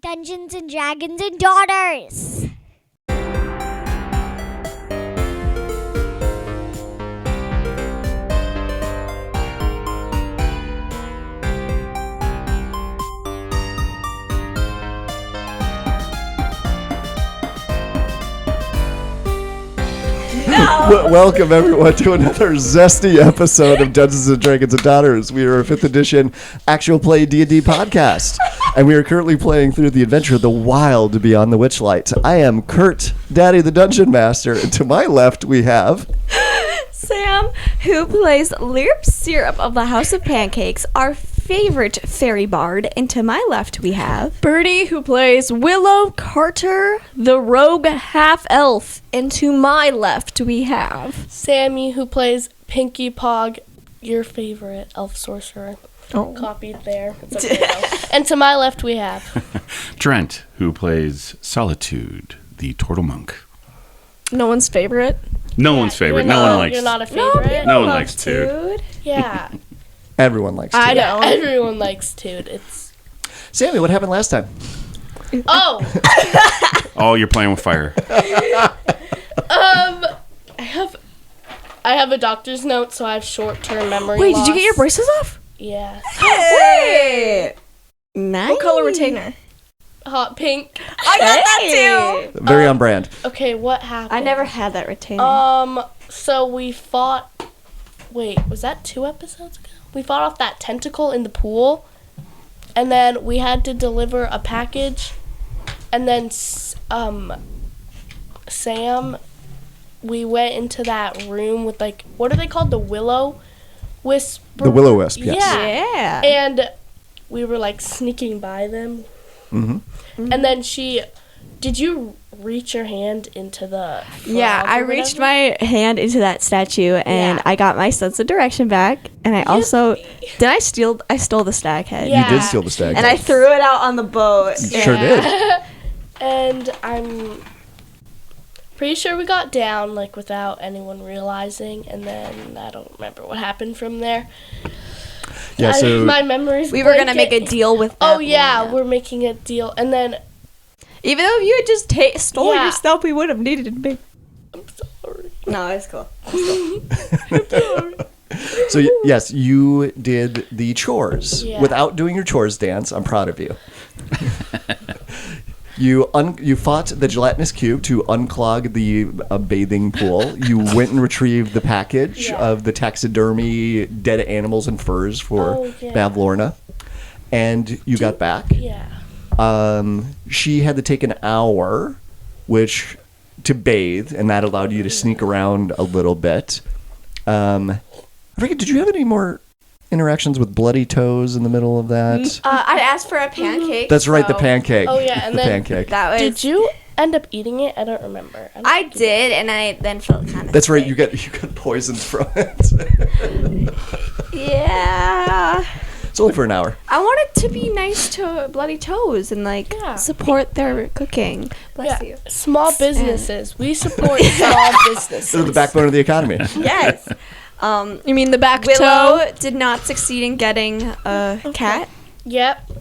Dungeons and Dragons and Daughters. Welcome everyone to another zesty episode of Dungeons and Dragons and Daughters. We are a 5th edition actual play D&D podcast, and we are currently playing through the adventure The Wild Beyond the Witchlight. I am Kurt, Daddy the Dungeon Master, and to my left we have Sam, who plays Lirp Syrup of the House of Pancakes, our favorite fairy bard, and to my left we have Birdie, who plays Willow Carter, the rogue half-elf, and to my left we have Sammy, who plays Pinky Pog, your favorite elf sorcerer. Copied there. It's okay, though. And to my left we have Trent, who plays Solitude, the turtle monk. no one's favorite. No one's favorite. No one likes. You're not a favorite. No one likes Tude. Yeah. everyone likes I to. know. Everyone likes Tude. It's. Sammy, what happened last time? Oh. Oh, you're playing with fire. I have a doctor's note, so I have short-term memory Wait, loss. did you get your braces off? Yeah. Wait! Nice. What color retainer? Hot pink. I got that too! Very on brand. Okay, what happened? I never had that retainer. So we fought. Wait, was that 2 episodes ago? We fought off that tentacle in the pool, and then we had to deliver a package, and then Sam, we went into that room with what are they called? The willow wisp. The Will-O-Wisp, yes. Yeah. And we were sneaking by them. Mm-hmm. And then did you reach your hand into the Yeah, frog I or reached whatever? my hand into that statue and Yeah. I got my sense of direction back. And I also I stole the stag head. Yeah. You did steal the stag. And I threw it out on the boat. You sure did. And I'm pretty sure we got down without anyone realizing, and then I don't remember what happened from there. Yeah, so my memory's We were gonna make a blanket. deal with Oh Bavlorna. yeah, we're making a deal, and then Even though if you had just stole Yeah. your stuff, we would have needed it big. I'm sorry. No, it's cool. So yes, you did the chores Yeah. without doing your chores dance. I'm proud of you. You fought the gelatinous cube to unclog the bathing pool. You went and retrieved the package Yeah. of the taxidermy dead animals and furs for Oh, yeah. Bavlorna, and you got back. Yeah. She had to take an hour, to bathe, and that allowed you to sneak around a little bit. I forget, did you have any more interactions with bloody toes in the middle of that? I asked for a pancake. That's right, the so pancake. Oh, yeah, and the then pancake. That was. Did you end up eating it? I don't remember. I did, and I then felt kind of. That's right. You got poisoned from it. Yeah. It's only for an hour. I wanted to be nice to Bloody Toes and Yeah. support their cooking. Bless Yeah. you. Small businesses. We support small businesses. They're the backbone of the economy. Yes. You mean the back Willow toe? did not succeed in getting a cat. Yep.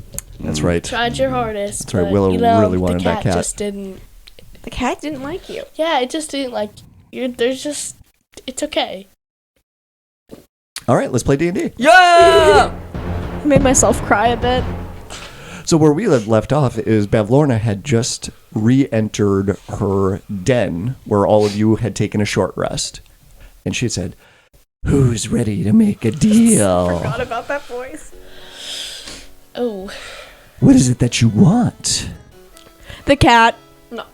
That's right. Tried your hardest. That's right, but, Willow really wanted the that cat. Just didn't. The cat didn't like you. Yeah, it just didn't like you. There's just. It's okay. All right, let's play D&D. Yeah. Made myself cry a bit. So where we had left off is Bavlorna had just re-entered her den where all of you had taken a short rest. And she said, "Who's ready to make a deal? Forgot about that voice. Oh. What is it that you want?" The cat. No.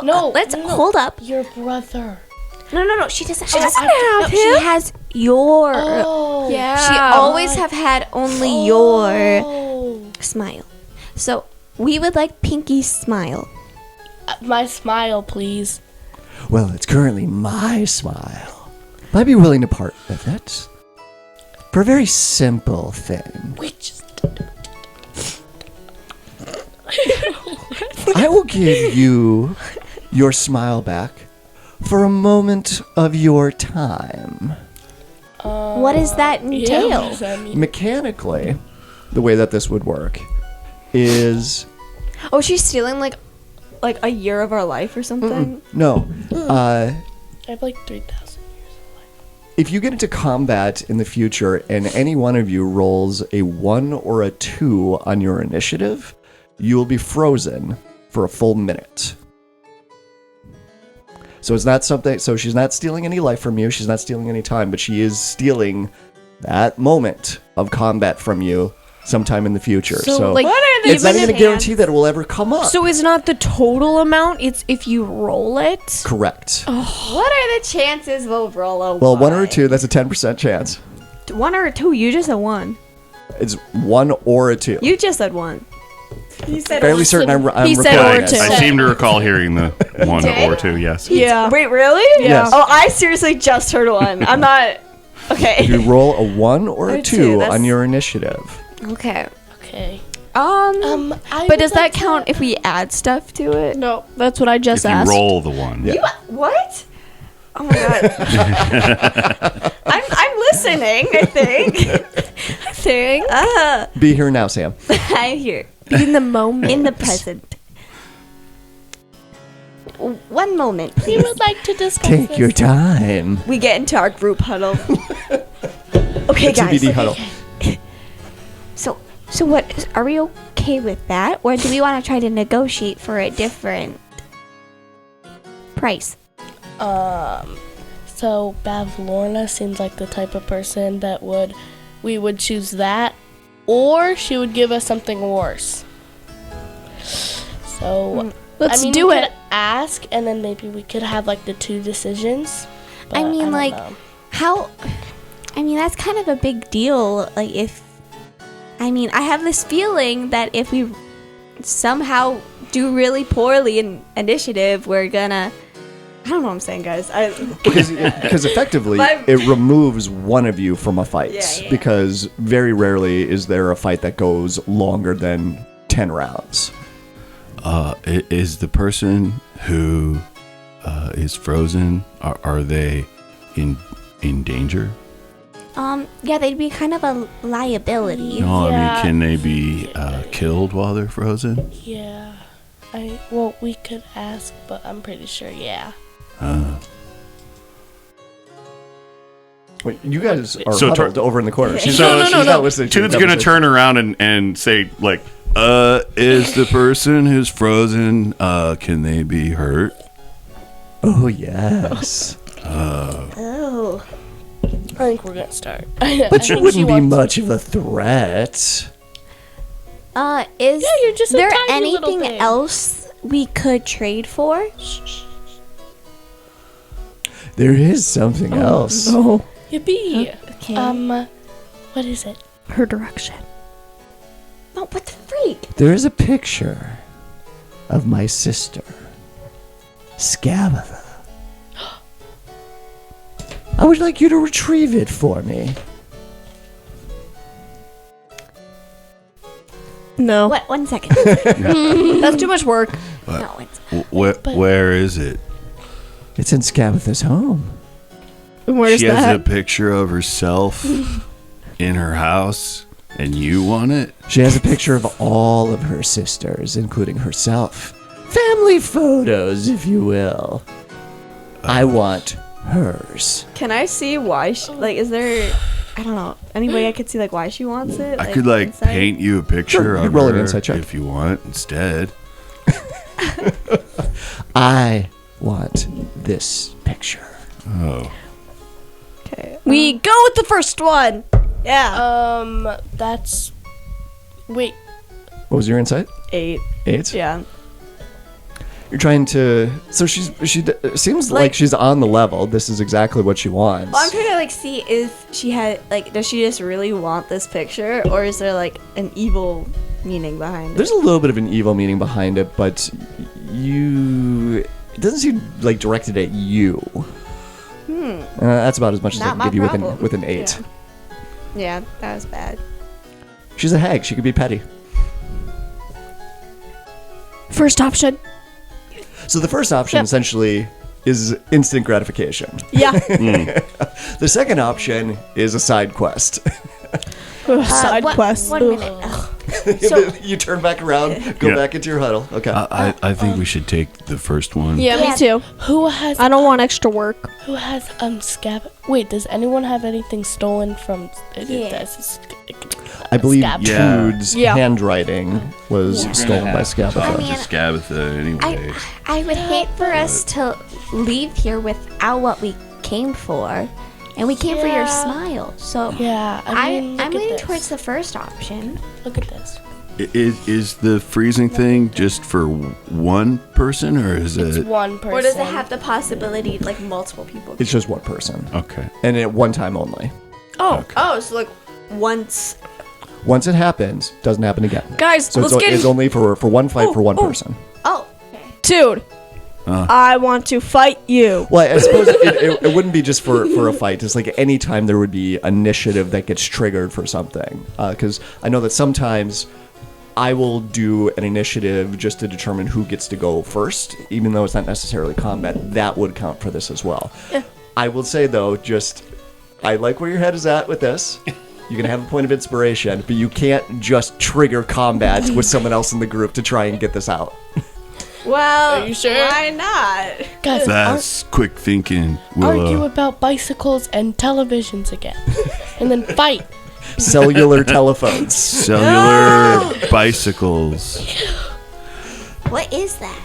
No. Let's no. hold up. Your brother. No. She doesn't. She doesn't have have him. She has your. Oh. Yeah. She always have had only your Oh. smile. So we would like Pinky's smile. My smile, please. Well, it's currently my smile. But I'd be willing to part with it. For a very simple thing. Which. I will give you your smile back for a moment of your time. What does that entail? Yeah, what does that mean? Mechanically, the way that this would work is Oh, she's stealing like a year of our life or something. no. I have like 3,000 years. If you get into combat in the future and any one of you rolls a 1 or a 2 on your initiative, you will be frozen for a full minute. So it's not something. So she's not stealing any life from you. She's not stealing any time, but she is stealing that moment of combat from you sometime in the future. So like, What are the it's not even a chance? guarantee that it will ever come up. So it's not the total amount, it's if you roll it. Correct. What are the chances we'll roll a Well, 1 or a 2, that's a 10% chance. 1 or a 2, you just said 1. It's 1 or a 2. You just said 1. You said Fairly certain I'm He said recording or it. two. I seem to recall hearing the 1 or 2, yes. Yeah. Wait, really? Yes. Oh, I seriously just heard 1. I'm not. Okay. You roll a 1 or a Or 2 two, that's- on your initiative. Okay. Okay. I But does would like that count if we add stuff to it? No. That's what I just If you asked. roll the 1. Yeah. What? Oh my god. I'm listening, I think. Be here now, Sam. I'm here. Be in the moment. In the present. 1 moment, We please. would like to discuss Take this. your time. We get into our group huddle. Okay, The guys. TBD huddle. So what, are we okay with that? Or do we want to try to negotiate for a different price? So Bavlorna seems like the type of person that we would choose that, or she would give us something worse. So Let's I mean, do we it. could ask, and then maybe we could have like the 2 decisions. I but mean, don't like, know. that's kind of a big deal. Like, I have this feeling that if we somehow do really poorly in initiative, we're gonna. I don't know what I'm saying, guys. Because effectively, it removes one of you from a fight. Yeah. Because very rarely is there a fight that goes longer than 10 rounds. Is the person who is frozen, are they in danger? Yeah, they'd be kind of a liability. No, I Yeah. mean, can they be killed while they're frozen? Yeah. We could ask, but I'm pretty sure, yeah. Wait, you guys are So huddled over in the corner. She's So- not, she's not listening to your Tune's gonna conversation. turn around and say, like, is the person who's frozen, can they be hurt? Oh, yes. Oh. I think we're gonna start. But you wouldn't be much of a threat. Is you're just a there tiny little anything thing. else we could trade for? There is something else. No. Yippee! Okay. What is it? Her direction. No, what the freak? There is a picture of my sister, Skabatha. I would like you to retrieve it for me. No. What? 1 second. That's too much work. No, it's. Where is it? It's in Skabatha's home. Where's She has that? a picture of herself in her house, and you want it? She has a picture of all of her sisters, including herself. Family photos, if you will. I want hers. Can I see why she, is there, I don't know, any way I could see, why she wants it? I could insight? paint you a picture Sure, you of roll an her insight check. if you want instead. I want this picture. Oh, Okay. We go with the first one. Yeah. That's. Wait. What was your insight? 8. 8? Yeah. You're trying to. So she seems like she's on the level. This is exactly what she wants. Well, I'm trying to see if she had does she just really want this picture, or is there an evil meaning behind it? There's a little bit of an evil meaning behind it, but it doesn't seem directed at you. That's about as much as I Not can my give you problem. with an 8. Yeah, that was bad. She's a hag. She could be petty. First option. So the first option essentially is instant gratification. Yeah. The second option is a side quest. Side quest. 1 minute. You turn back around, go Yeah. back into your huddle. Okay. I think we should take the first one. Yeah, Yeah. me too. Who has I don't want extra work. scab? Wait, does anyone have anything stolen from? Yeah. I believe Scab. Yeah. Tude's Yeah. handwriting was Yeah. stolen by Skabatha. I mean, Skabatha anyway. I would hate for us to leave here without what we came for. And we came for your Yeah. smile. So Yeah, I'm look at leaning this. towards the first option. Look at this. Is the freezing thing just for one person, or is It's it? one person. Or does it have the possibility like multiple people? It's just one person. Okay. And at one time only. Oh, so like once. Once it happens, doesn't happen again. Guys, So let's it's only for one fight for one oh. person. Oh, okay. Dude, I want to fight you. Well, I suppose it wouldn't be just for a fight. It's like any time there would be initiative that gets triggered for something. Because I know that sometimes I will do an initiative just to determine who gets to go first, even though it's not necessarily combat. That would count for this as well. Yeah. I will say, though, I like where your head is at with this. You can have a point of inspiration, but you can't just trigger combat with someone else in the group to try and get this out. Well, Are you sure? why not? Guys, That's quick thinking, argue Willow. about bicycles and televisions again, and then fight. Cellular telephones. Cellular bicycles. What is that?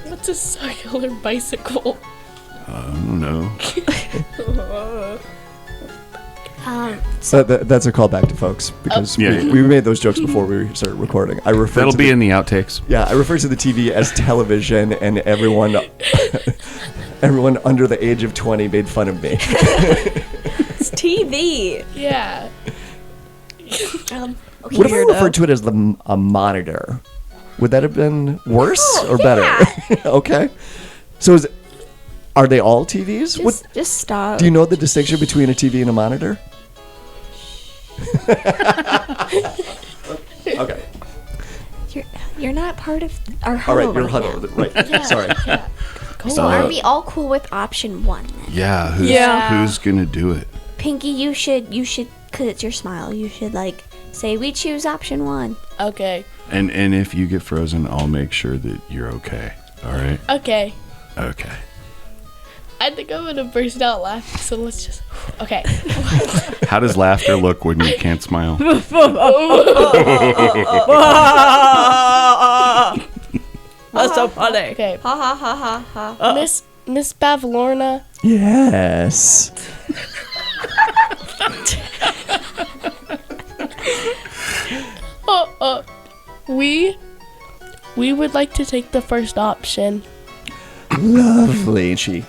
What's a cellular bicycle? I don't know. That's a callback to folks because Yeah. we made those jokes before we started recording. I refer That'll to be the, in the outtakes. yeah. I refer to the TV as television, and everyone under the age of 20 made fun of me. It's TV. Yeah. Okay. What if I referred to it as a monitor? Would that have been worse or better? Okay. So are they all TVs? Just stop. Do you know the distinction between a TV and a monitor? Okay. You're not part of our All huddle. right, you're right huddled. now. Right. Sorry. So are we all cool with option 1 then? Yeah. Who's gonna do it? Pinky, you should, cause it's your smile. You should like say we choose option 1. Okay. And if you get frozen, I'll make sure that you're okay. All right. Okay. Okay. I think I'm gonna burst out laughing. So let's just. Okay. How does laughter look when you can't smile? That's so funny. Okay. Ha ha ha ha ha. Miss Bavlorna. Yes. We would like to take the first option. Lovely. She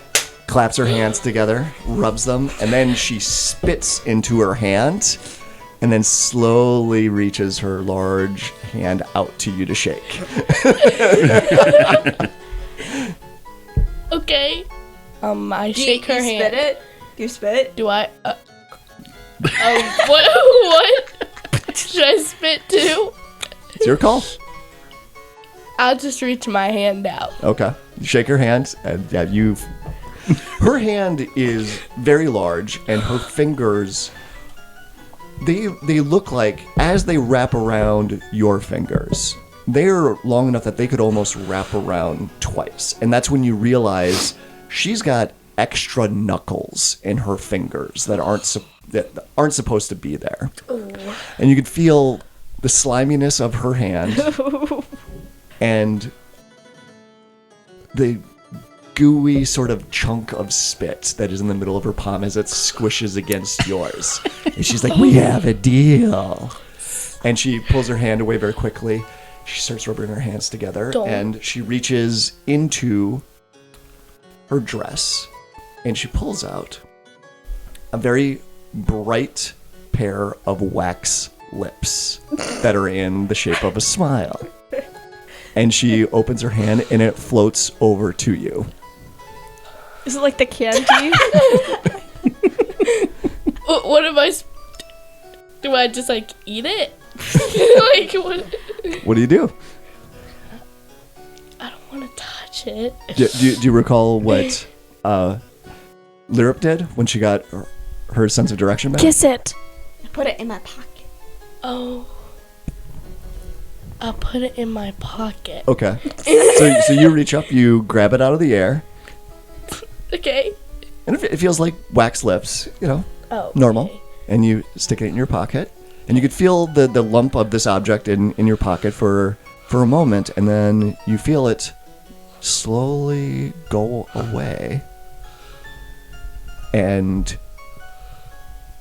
claps her hands together, rubs them, and then she spits into her hand and then slowly reaches her large hand out to you to shake. Okay. I shake her hand. Spit it? Do you spit? Do I? What? Should I spit too? It's your call. I'll just reach my hand out. Okay. You shake her hand, and yeah, her hand is very large, and her fingers, they look like, as they wrap around your fingers, they're long enough that they could almost wrap around twice. And that's when you realize she's got extra knuckles in her fingers that aren't supposed to be there. And you can feel the sliminess of her hand and the gooey sort of chunk of spit that is in the middle of her palm as it squishes against yours. And she's like, "We have a deal." And she pulls her hand away very quickly. She starts rubbing her hands together, and she reaches into her dress, and she pulls out a very bright pair of wax lips that are in the shape of a smile. And she opens her hand, and it floats over to you. Is it like the candy? What am I? Do I just like eat it? Like what? What do you do? I don't want to touch it. Do you recall what Lyrup did when she got her sense of direction back? Kiss it. I put it in my pocket. Oh. I'll put it in my pocket. Okay. So you reach up, you grab it out of the air, Okay. and it feels like wax lips, Oh. normal. okay. And you stick it in your pocket, and you could feel the lump of this object in your pocket for a moment, and then you feel it slowly go away. And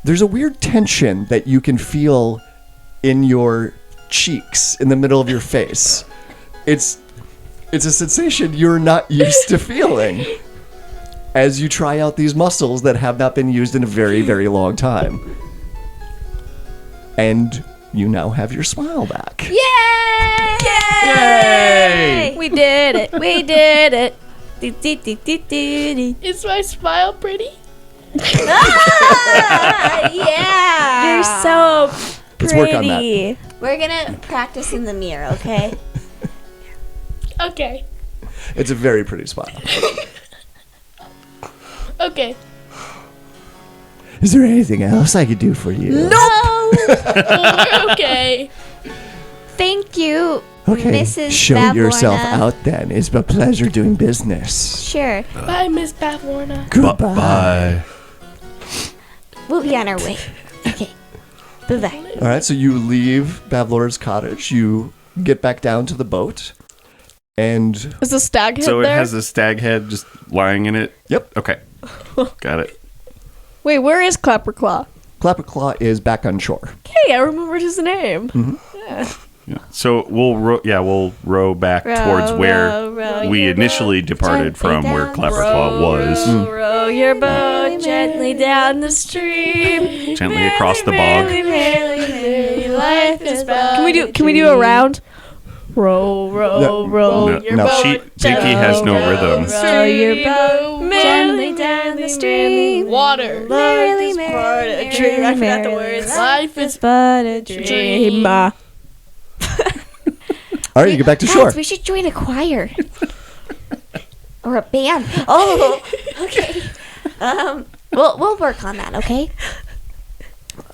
there's a weird tension that you can feel in your cheeks, in the middle of your face. It's a sensation you're not used to feeling as you try out these muscles that have not been used in a very, very long time. And you now have your smile back. Yay! Yay! We did it. We did it. Is my smile pretty? Yeah. You're so Let's pretty. work on that. We're gonna practice in the mirror, okay? Okay. It's a very pretty smile. Okay. Is there anything else I could do for you? No. We're okay. Thank you, Okay, Mrs. show Bavlorna. yourself out then. It's a pleasure doing business. Sure. Bye, Miss Bavlorna. Goodbye. Bye. We'll be on our way. Okay. Bye-bye. All right, so you leave Bavlorna's cottage. You get back down to the boat, and Is the stag head So it there? has a stag head just lying in it? yep, Okay. Got it. Wait, where is Clapperclaw? Clapperclaw is back on shore. Hey, I remembered his name. Yeah. So we'll row back towards where we initially departed from, where Clapperclaw was. Row your boat gently down the stream. Gently across the bog. Life is Can we do a round? Row, row, row No, your no. boat. Dinky has no rhythm. Row your boat merrily down the stream. Water. Life is but a dream. I forgot the words. Life is But a dream. All right, you get back to shore. Guys, we should join a choir. Or a band. Oh, okay. We'll work on that, okay?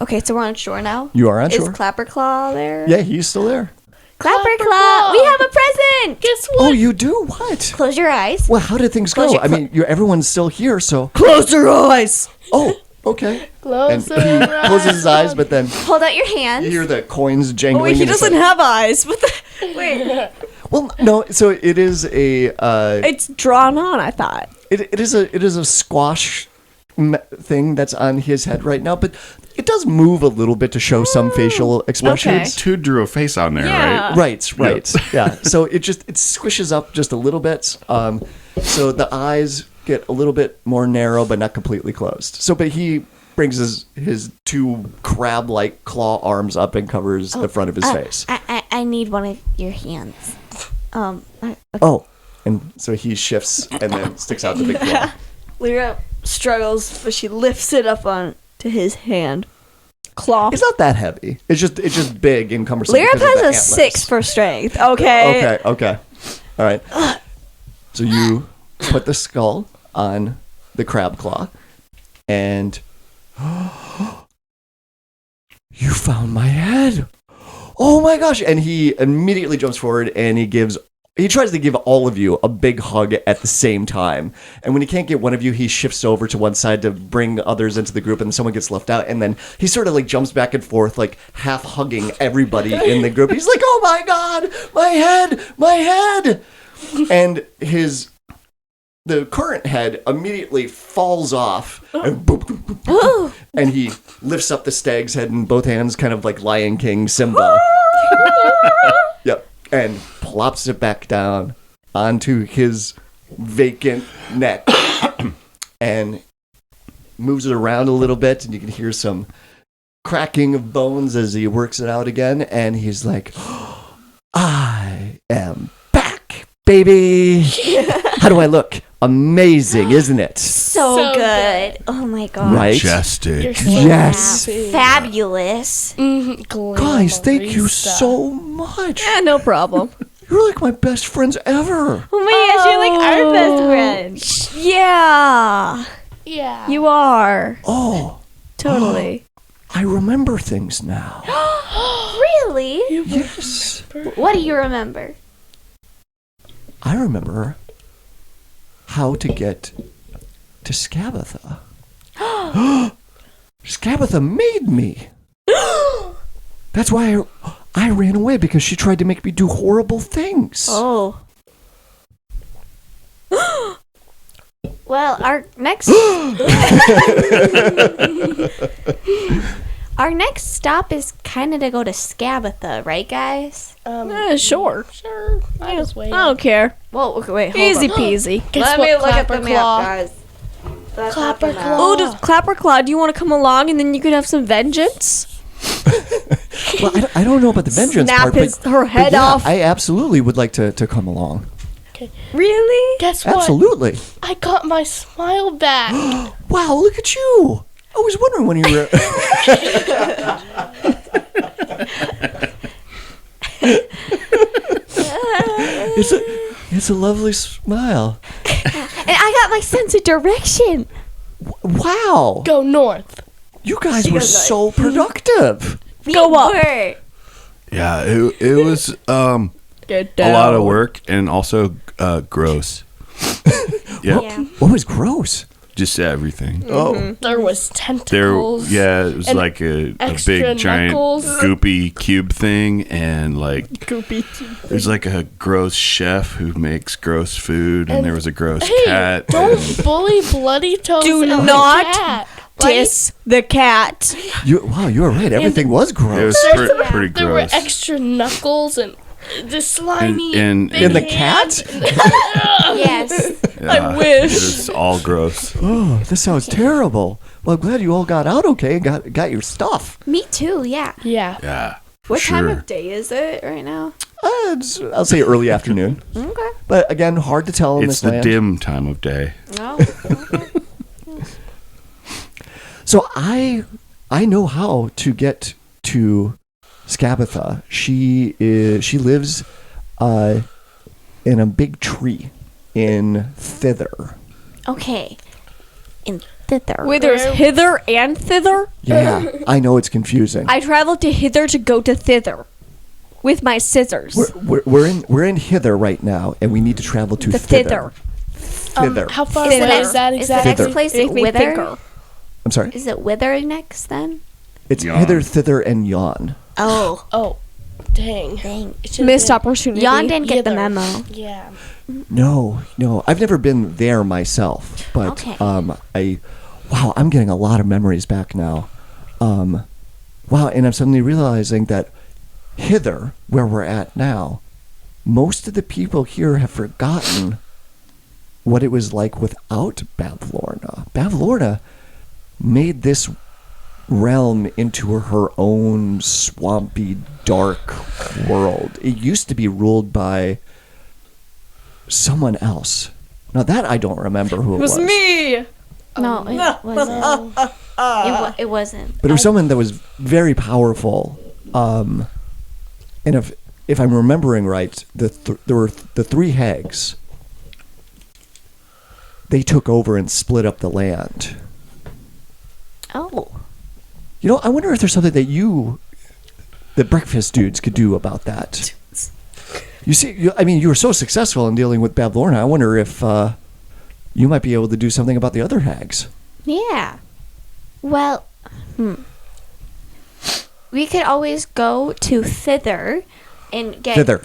Okay, so we're on shore now. You are on Is shore. Clapperclaw there? Yeah, he's still there. Clapperclaw, we have a present. Guess Oh, what? you do? What? Close your eyes. Well, how did things Close go? your I mean, everyone's still here, so. Close your eyes. Oh, okay. And Close he your closes his eyes, but then Hold out your you hands. hear the coins jangling. Oh, wait, he in his doesn't head. have eyes. What the? Wait, Well, no. So it is a. it's drawn on. I thought. It is a squash thing that's on his head right now, but it does move a little bit to show some facial expressions. Two drew a face on there, Yeah. right? Right. Yeah. So it squishes up just a little bit. So the eyes get a little bit more narrow, but not completely closed. So, but he brings his two crab-like claw arms up and covers the front of his face. I need one of your hands. Oh, and so he shifts and then sticks out the big claw. Lyra struggles, but she lifts it up on to his hand. Claw. It's not that heavy. It's just big and cumbersome. Lyra because of has the a antlers. 6 for strength. Okay. Okay. All right. So you put the skull on the crab claw, and you found my head. Oh my gosh! And he immediately jumps forward and he tries to give all of you a big hug at the same time. And when he can't get one of you, he shifts over to one side to bring others into the group, and someone gets left out. And then he sort of like jumps back and forth, like half hugging everybody in the group. He's like, "Oh my god, my head!" And the current head immediately falls off, and boop, boop, boop, boop, and he lifts up the stag's head in both hands, kind of like Lion King Simba. Yep, and plops it back down onto his vacant neck, and moves it around a little bit, and you can hear some cracking of bones as he works it out again, and he's like, "I am back, baby. How do I look? Amazing, isn't it? So good. Oh my god. Right? Majestic. You're so Yes. happy. Fabulous. Guys, thank you so much. Yeah, no problem. You're like my best friends ever. Oh my gosh, you're like our best friend. Yeah, Yeah. you are Oh, totally. I remember things now. Really? Yes. What do you remember? I remember how to get to Skabatha. Skabatha made me. That's why I ran away, because she tried to make me do horrible things. Oh. Well, our next our next stop is kind of to go to Skabatha, right, guys? Sure. Sure. I just wait. I don't care. Well, okay, wait, hold Easy on. peasy. Guess Let what, me look at the map, Clapperclaw? guys. That's Clapper not the map. Claw. Oh, does Clapper Claw, do you want to come along and then you could have some vengeance? Well, I don't know about the vengeance Snap part, her but head yeah, off. I absolutely would like to come along. Really? Guess what? Absolutely. I got my smile back. Wow, look at you. I was wondering when you were... It's a lovely smile. And I got my sense of direction. Wow. Go north. You guys were so productive. Go up. Yeah, it was a lot of work and also gross. Yeah, What was gross? just everything. Oh. There was tentacles. It was and like a extra big giant knuckles. goopy cube thing, and like Goopy. there's like a gross chef who makes gross food, and there was a gross Hey, cat. don't bully Bloody Toes. Do and the not cat. Diss the cat. You were right. Everything was It gross. was pretty There were gross. extra knuckles and the slimy. And big In the hands. cat? Yes. Yeah, wish. it was all gross. Oh, this sounds terrible. Well, I'm glad you all got out okay and got your stuff. Me too, yeah. Yeah. Yeah. What sure. time of day is it right now? I'll say early afternoon. Okay. But again, hard to tell in It's this the land. dim time of day. No. So I know how to get to Skabatha. She lives in a big tree in Thither. Okay. In Thither. Wait, there's Hither and Thither? Yeah, I know it's confusing. I traveled to Hither to go to Thither with my scissors. We're in Hither right now, and we need to travel to The Thither. Thither. Thither. How far Is away the is that Is the exactly? next place Make me Wither? thinker. I'm sorry. Is it Wither next then? It's Yawn. Hither, Thither, and Yawn. Oh. Oh, dang. Dang. It should've Missed been- opportunity. Yon didn't get the Hither. memo. Yeah. No, I've never been there myself, but Okay. I'm getting a lot of memories back now. Wow, and I'm suddenly realizing that Hither, where we're at now, most of the people here have forgotten what it was like without Bavlorna. Bavlorna made this realm into her own swampy, dark world. It used to be ruled by someone else. Now that I don't remember who it was. me. No, it wasn't. It wasn't. But it was someone that was very powerful. And if I'm remembering right, there were the three hags. They took over and split up the land. Oh. You know, I wonder if there's something that the breakfast dudes could do about that. You see, you were so successful in dealing with Bavlorna. I wonder if you might be able to do something about the other hags. Yeah. Well, we could always go to Thither and get Thither.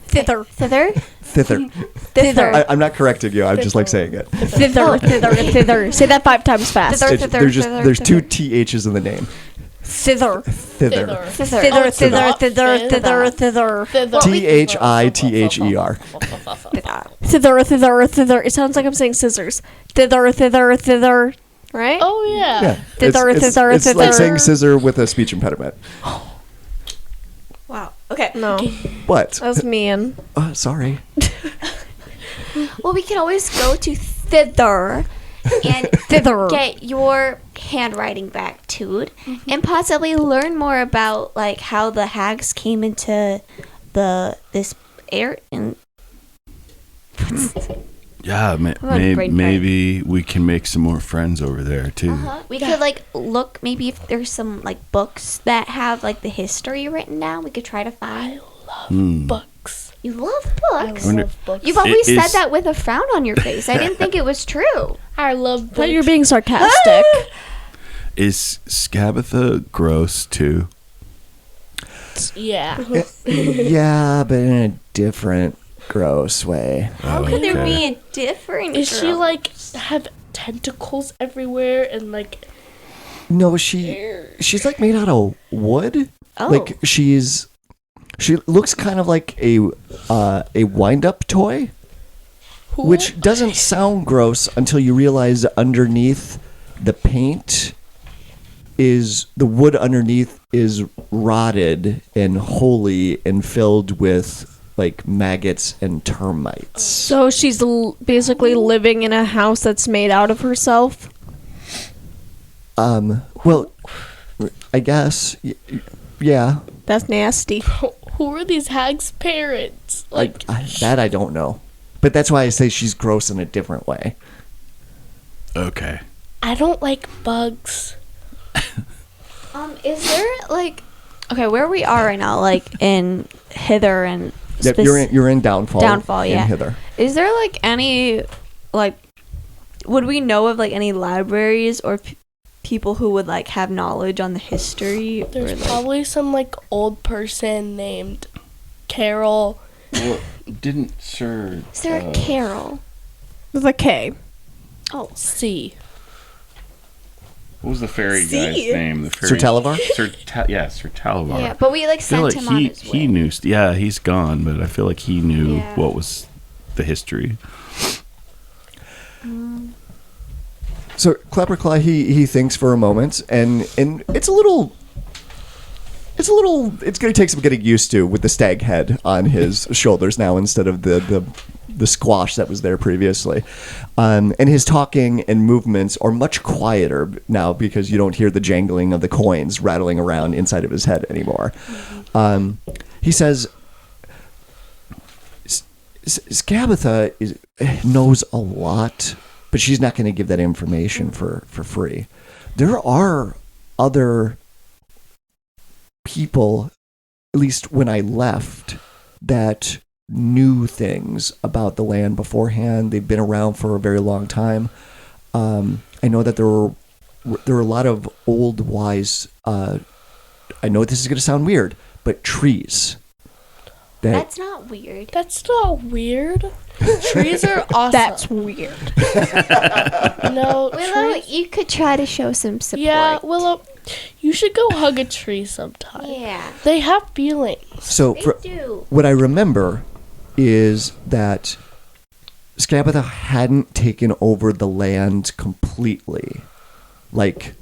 Thither. Thither. Thither. Thither. I'm not correcting you. I just like saying it. Thither. Thither. Thither. Say that 5 times fast. Thither. There's two THs in the name. Thither. Thither. Thither. Thither. it's Thither. not Thither. Thither. Thither. Thither. Thither. THITHER. Thither. Thither. Thither. It sounds like I'm saying scissors. Thither. Thither. Thither. Right? Oh, yeah. Yeah. Thither, it's thither, it's like thither. saying scissor with a speech impediment. Wow. Okay. No. What? That's mean. Sorry. Well, we can always go to Thither and Thither. get your handwriting back, Toot, and possibly learn more about like how the hags came into this air and Yeah, maybe we can make some more friends over there too. We could like look maybe if there's some like books that have like the history written down. We could try to find. I love books. You love I books. love books. You've always said that with a frown on your face. I didn't think it was true. I love I books. thought you were being sarcastic. Is Skabatha gross too? Yeah. Yeah, but in a different gross way. How could there be a different? Is she like have tentacles everywhere and like? No, she's like made out of wood. Oh. Like she looks kind of like a wind-up toy, which doesn't sound gross until you realize underneath the paint is the wood underneath is rotted and holy and filled with like maggots and termites. So she's basically living in a house that's made out of herself? Well, I guess, yeah. That's nasty. Who are these hags' parents? Like, That I don't know. But that's why I say she's gross in a different way. Okay. I don't like bugs. Is there like, okay, where we are right now, like in Hither and Yep, you're in Downfall. Downfall, yeah. In Hither. Is there like any like, would we know of like any libraries or people who would like have knowledge on the history? There's or, like, probably some like old person named Carol. Well, didn't Sir? Is there a Carol? With a K. Oh, C. What was the fairy guy's name? The fairy, Sir Talavar? Sir Talavar. yeah, but we like I feel sent like him on his way. he knew. Yeah, he's gone, but I feel like he knew Yeah. what was the history. So Clapperclaw, he thinks for a moment, and it's going to take some getting used to with the stag head on his shoulders now instead of the squash that was there previously. And his talking and movements are much quieter now because you don't hear the jangling of the coins rattling around inside of his head anymore. He says, Skabatha knows a lot, but she's not going to give that information for free. There are other people, at least when I left, that knew things about the land beforehand. They've been around for a very long time. I know that there were a lot of old wise, I know this is going to sound weird, but trees. That's not weird. That's not weird. Trees are awesome. That's weird. No, Willow, trees. you could try to show some support. Yeah, Willow, you should go hug a tree sometime. Yeah. They have feelings. So They do. what I remember is that Skabatha hadn't taken over the land completely, like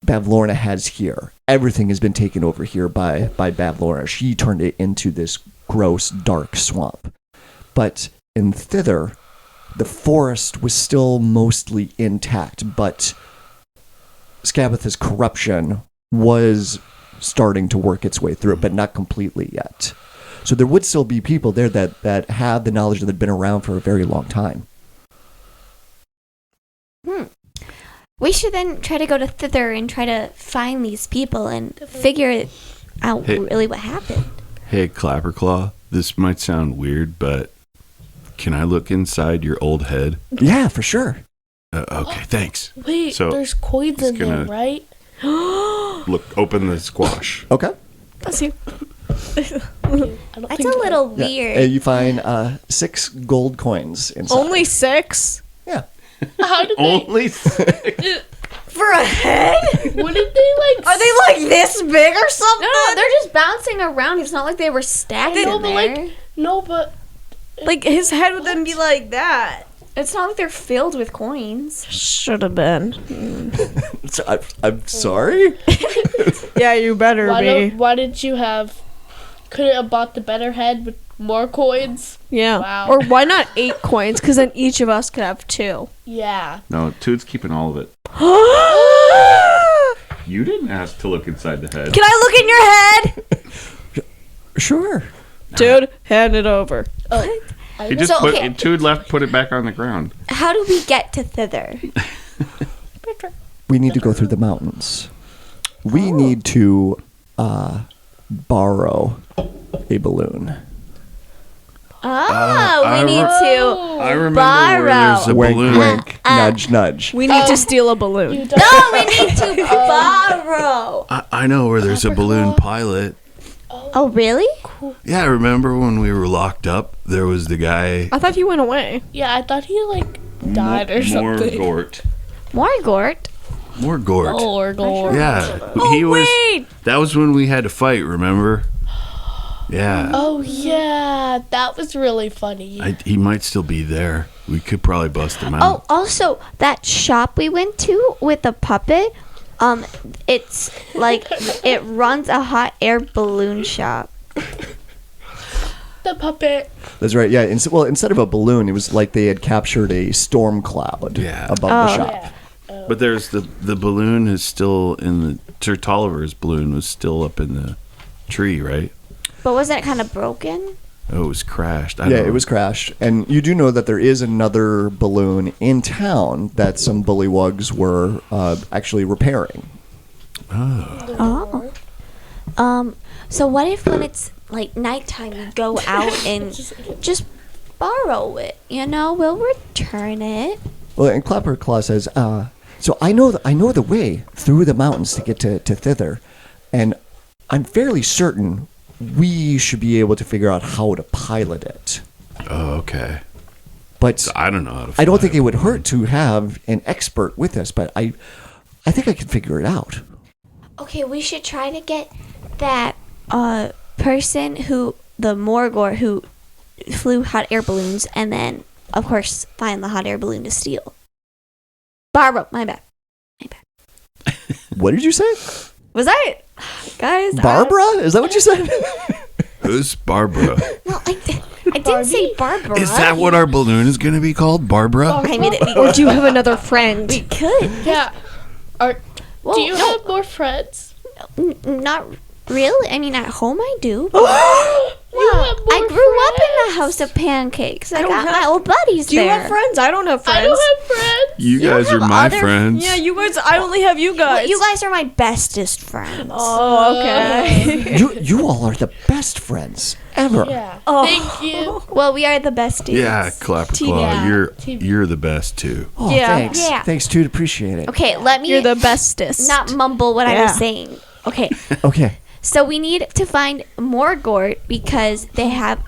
Bavlorna has here. Everything has been taken over here by Bavlorna. She turned it into this gross, dark swamp. But in Thither, the forest was still mostly intact, but Skabatha's corruption was starting to work its way through it, but not completely yet. So there would still be people there that have the knowledge that had been around for a very long time. We should then try to go to Thither and try to find these people and figure out Hey. really what happened. Hey, Clapperclaw, this might sound weird, but can I look inside your old head? Yeah, for sure. Okay, thanks. Wait, So, there's coins in there, gonna- right? Look, open the squash. Okay. That's you. I don't That's think a little Yeah. weird. And you find 6 gold coins inside. Only 6? Yeah. How did they? Only For a head? What did they like? Are they like this big or something? No, they're just bouncing around. It's not like they were stacked I know, in but there. like, no, but Like, his head would then be like that. It's not like they're filled with coins. Should have been. So I'm sorry? Yeah, you better why did you have? Couldn't have bought the better head with more coins? Yeah. Wow. Or why not 8 coins? Because then each of us could have 2. Yeah. No, Toad's keeping all of it. You didn't ask to look inside the head. Can I look in your head? Sure. Dude, hand it over. He just So, put okay. Toad left, put it back on the ground. How do we get to Thither? We need to go through the mountains. We need to borrow a balloon. We need to. I remember where there's a Wink, balloon. wink, nudge, nudge. We need to steal a balloon. No, we need to borrow. I know where there's a balloon pilot. Oh, really? Yeah, I remember when we were locked up, there was the guy. I thought you went away. Yeah, I thought he like died or something. Morgort. Morgort. Morgort. Or gore. Yeah, he was. wait! That was when we had to fight. Remember? Yeah. Oh yeah, that was really funny. He might still be there. We could probably bust him Oh, out. also that shop we went to with the puppet. It's like it runs a hot air balloon shop. The puppet. That's right. Yeah. Instead of a balloon, it was like they had captured a storm cloud above the shop. Yeah. But there's the balloon is still in the. Sir Tolliver's balloon was still up in the tree, right? But wasn't it kind of broken? Oh, it was crashed. I Yeah, don't know. it was crashed. And you do know that there is another balloon in town that some bullywugs were actually repairing. Oh. So what if when it's like nighttime, we go out and just borrow it? You know, we'll return it. Well, and Clapperclaw says, so I know the way through the mountains to get to Thither, and I'm fairly certain we should be able to figure out how to pilot it. Oh, okay. But I don't know how to. I don't fly think it. it would hurt to have an expert with us, but I think I can figure it out. Okay, we should try to get that person the Morgor who flew hot air balloons, and then of course find the hot air balloon to steal. Barbara, my bad. What did you say? Was I, guys? Barbara? Is that what you said? Who's Barbara? No, I didn't say Barbara. Is that what our balloon is going to be called, Barbara? I mean, Or do you have another friend? we could. Yeah. Well, Do you have more friends? not really. I mean, at home I do. You have more I grew up in the friends? house of pancakes. I don't got have- my old buddies Do you there. have friends? I don't have friends. I don't have friends. You guys are my other- friends. Yeah, you guys. I only have you Well, guys. you guys are my bestest friends. Oh, okay. you all are the best friends ever. Yeah. Oh. Thank you. Well, we are the besties. Yeah, Clapperclaw, Yeah. you're the best too. Oh, Yeah. thanks. Yeah. Thanks, dude. Appreciate it. Okay, let me You're the bestest. not mumble what I Yeah. was saying. Okay, Okay. so we need to find Morgort because they have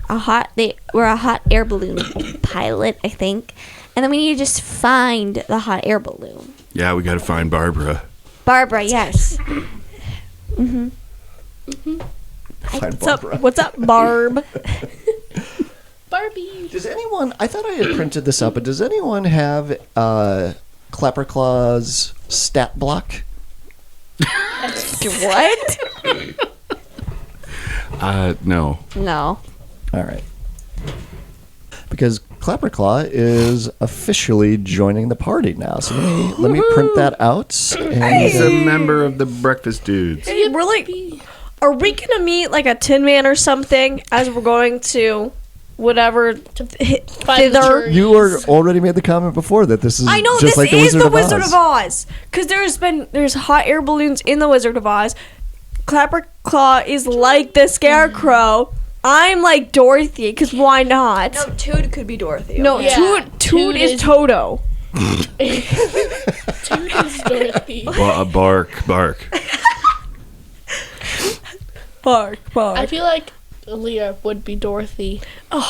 we're a hot air balloon pilot, I think. And then we need to just find the hot air balloon. Yeah, we got to find Barbara. Barbara, yes. Fine, What's up? Barbara. What's up, Barb? Barbie. Does anyone? I thought I had printed this up, but does anyone have Clapperclaw's stat block? What? No. No. All right. Because Clapperclaw is officially joining the party now. So let me print that out. He's And, a member of the Breakfast Dudes. Are we gonna meet like a Tin Man or something as we're going to whatever Find the Thither? tree. you were already made the comment before that this is I know just this like the is Wizard the of Wizard Oz. of Oz because there's hot air balloons in the Wizard of Oz. Clapperclaw is like the Scarecrow. I'm like Dorothy because why not? No, Toad could be Dorothy. No, Yeah. Toot Toot is is- Toto. Dorothy. Bark. Bark. I feel like Leah would be Dorothy. No,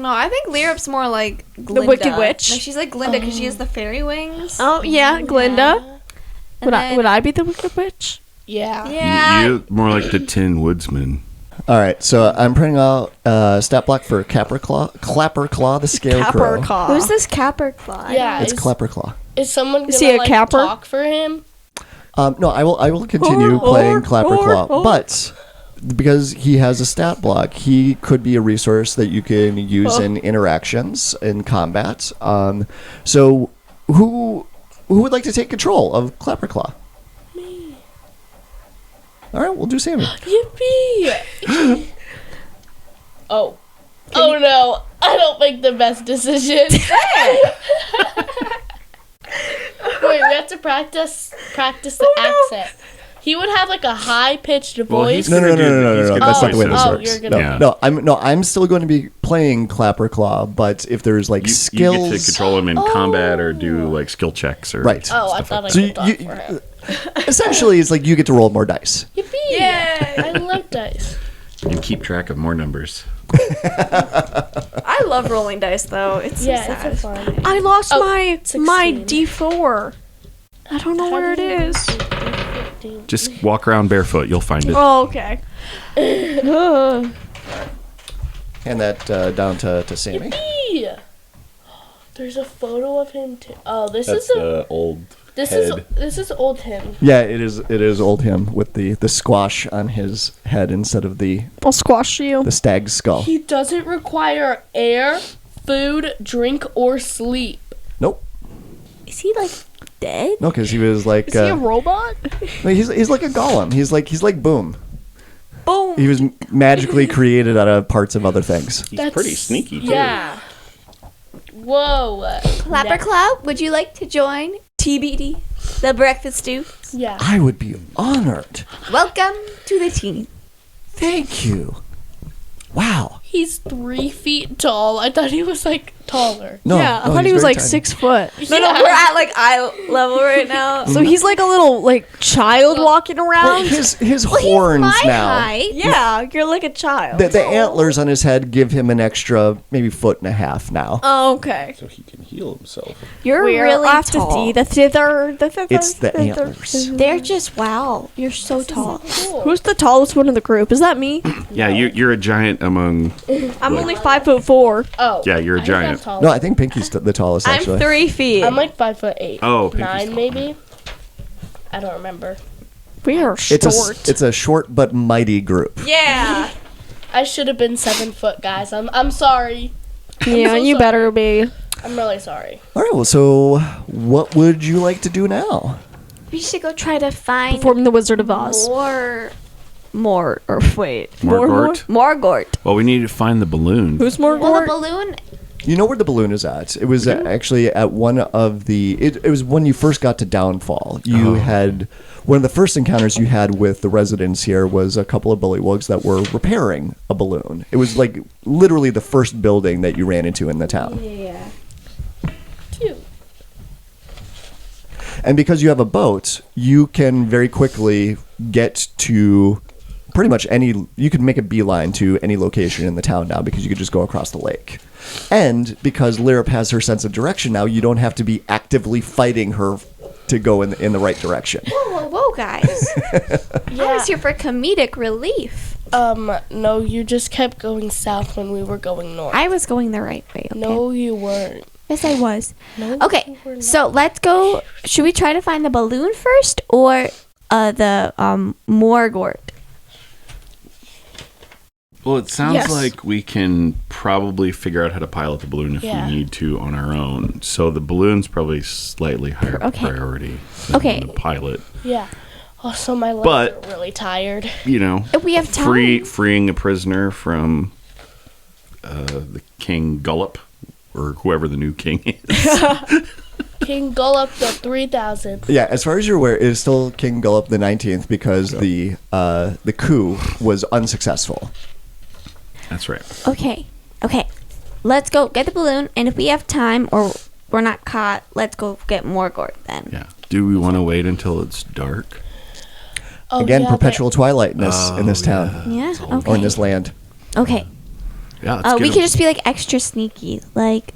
I think Lyrip's more like Glinda. Wicked Witch. No, she's like Glinda because she has the fairy wings. Oh yeah, Glinda. And then- Would I be the Wicked Witch? Yeah. Yeah. You're more like the Tin Woodsman. All right, so I'm printing out stat block for Clapperclaw the Scarecrow. Clapperclaw. Who's this Capperclaw? Yeah. It's Is, Clapperclaw. is someone Is gonna he a like capper? talk for him? No, I will continue playing Clapperclaw, but because he has a stat block, he could be a resource that you can use in interactions in combat. So who would like to take control of Clapperclaw? Me. All right, we'll do Sammy. Yippee! Oh. Oh no, I don't make the best decision. Wait, we have to practice the accent. He would have like a high-pitched voice. No. That's not the way this Oh, works. you're gonna- I'm still going to be playing Clapperclaw, but if there's like You skills, get to control him in combat or do like skill checks or right? Oh, I stuff thought I like So could talk for him. essentially, it's like you get to roll more dice. Yippee! Yay! I love dice. that. And keep track of more numbers. I love rolling dice though. It's Yeah, so it's sad. a fun. I lost my 16. D4. I don't know where it is. Just walk around barefoot. You'll find it. Oh, okay. Hand that down to Sammy. Yippee! There's a photo of him too. Oh, this That's is a the old this head. is old him. Yeah, it is old him with the squash on his head instead of the I'll squash you. stag's skull. He doesn't require air, food, drink, or sleep. Nope. Is he like dead? No, because he was like Is he a robot? no, he's like a golem. He's like Boom. Boom. He was magically created out of parts of other things. He's pretty sneaky too. Yeah. Whoa. Clapperclaw, would you like to join TBD, the breakfast stew? Yeah. I would be honored. Welcome to the team. Thank you. Wow. He's 3 feet tall. I thought he was like taller. No, yeah, I no, thought he's he was very like tiny. 6 foot. No, we're at like eye level right now. So he's like a little like child walking Well, around. his horns My now. height. Yeah, you're like a child. The antlers on his head give him an extra maybe 1.5 feet now. Oh, okay. So he can heal himself. You're really off to tall. see the Thither. The Thither. It's the Thither. antlers. They're just wow. You're so tall. Cool. Who's the tallest one in the group? Is that me? Yeah, you're a giant among. I'm only 5'4". Oh. Yeah, you're a I think I'm giant. tall. No, I think Pinky's the tallest I'm actually. 3 feet. I'm like 5'8". Oh, Pinky's 9 tall. maybe. I don't remember. We are short. It's a short but mighty group. yeah. I should have been 7 foot, guys. I'm sorry. Yeah, so you sorry. better be. I'm really sorry. All right, well, so what would you like to do now? We should go try to find Performing the Wizard of Oz. Morgort. Well, we need to find the balloon. Who's more Well, the balloon. You know where the balloon is at. It was actually at one of the... It was when you first got to Downfall. You had... One of the first encounters you had with the residents here was a couple of bullywugs that were repairing a balloon. It was like literally the first building that you ran into in the town. Yeah. Cute. And because you have a boat, you can very quickly get to pretty much any... You could make a beeline to any location in the town now because you could just go across the lake. And because Lirip has her sense of direction now, you don't have to be actively fighting her to go in the right direction. Whoa, guys. I Yeah. was here for comedic relief. No, you just kept going south when we were going north. I was going the right way. Okay? No, you weren't. Yes, I was. No, Okay, you were not. so let's go. Should we try to find the balloon first or the Morgort? Well, it sounds Yes. like we can probably figure out how to pilot the balloon if Yeah. we need to on our own. So the balloon's probably slightly higher Okay. priority than Okay. the pilot. Yeah. Also, my legs But- are really tired. You know, If we have time. freeing a prisoner from the King Gullop or whoever the new king is. King Gullop the 3000. Yeah, as far as you're aware, it is still King Gullop the 19th because the coup was unsuccessful. That's right. Okay. Let's go get the balloon, and if we have time or we're not caught, let's go get Morgort then. Yeah. Do we want to wait until it's dark? Oh, Again, yeah, perpetual twilight in this town Yeah. or in Okay. this land. Okay. Yeah. Let's We get could 'em. just be like extra sneaky. Like,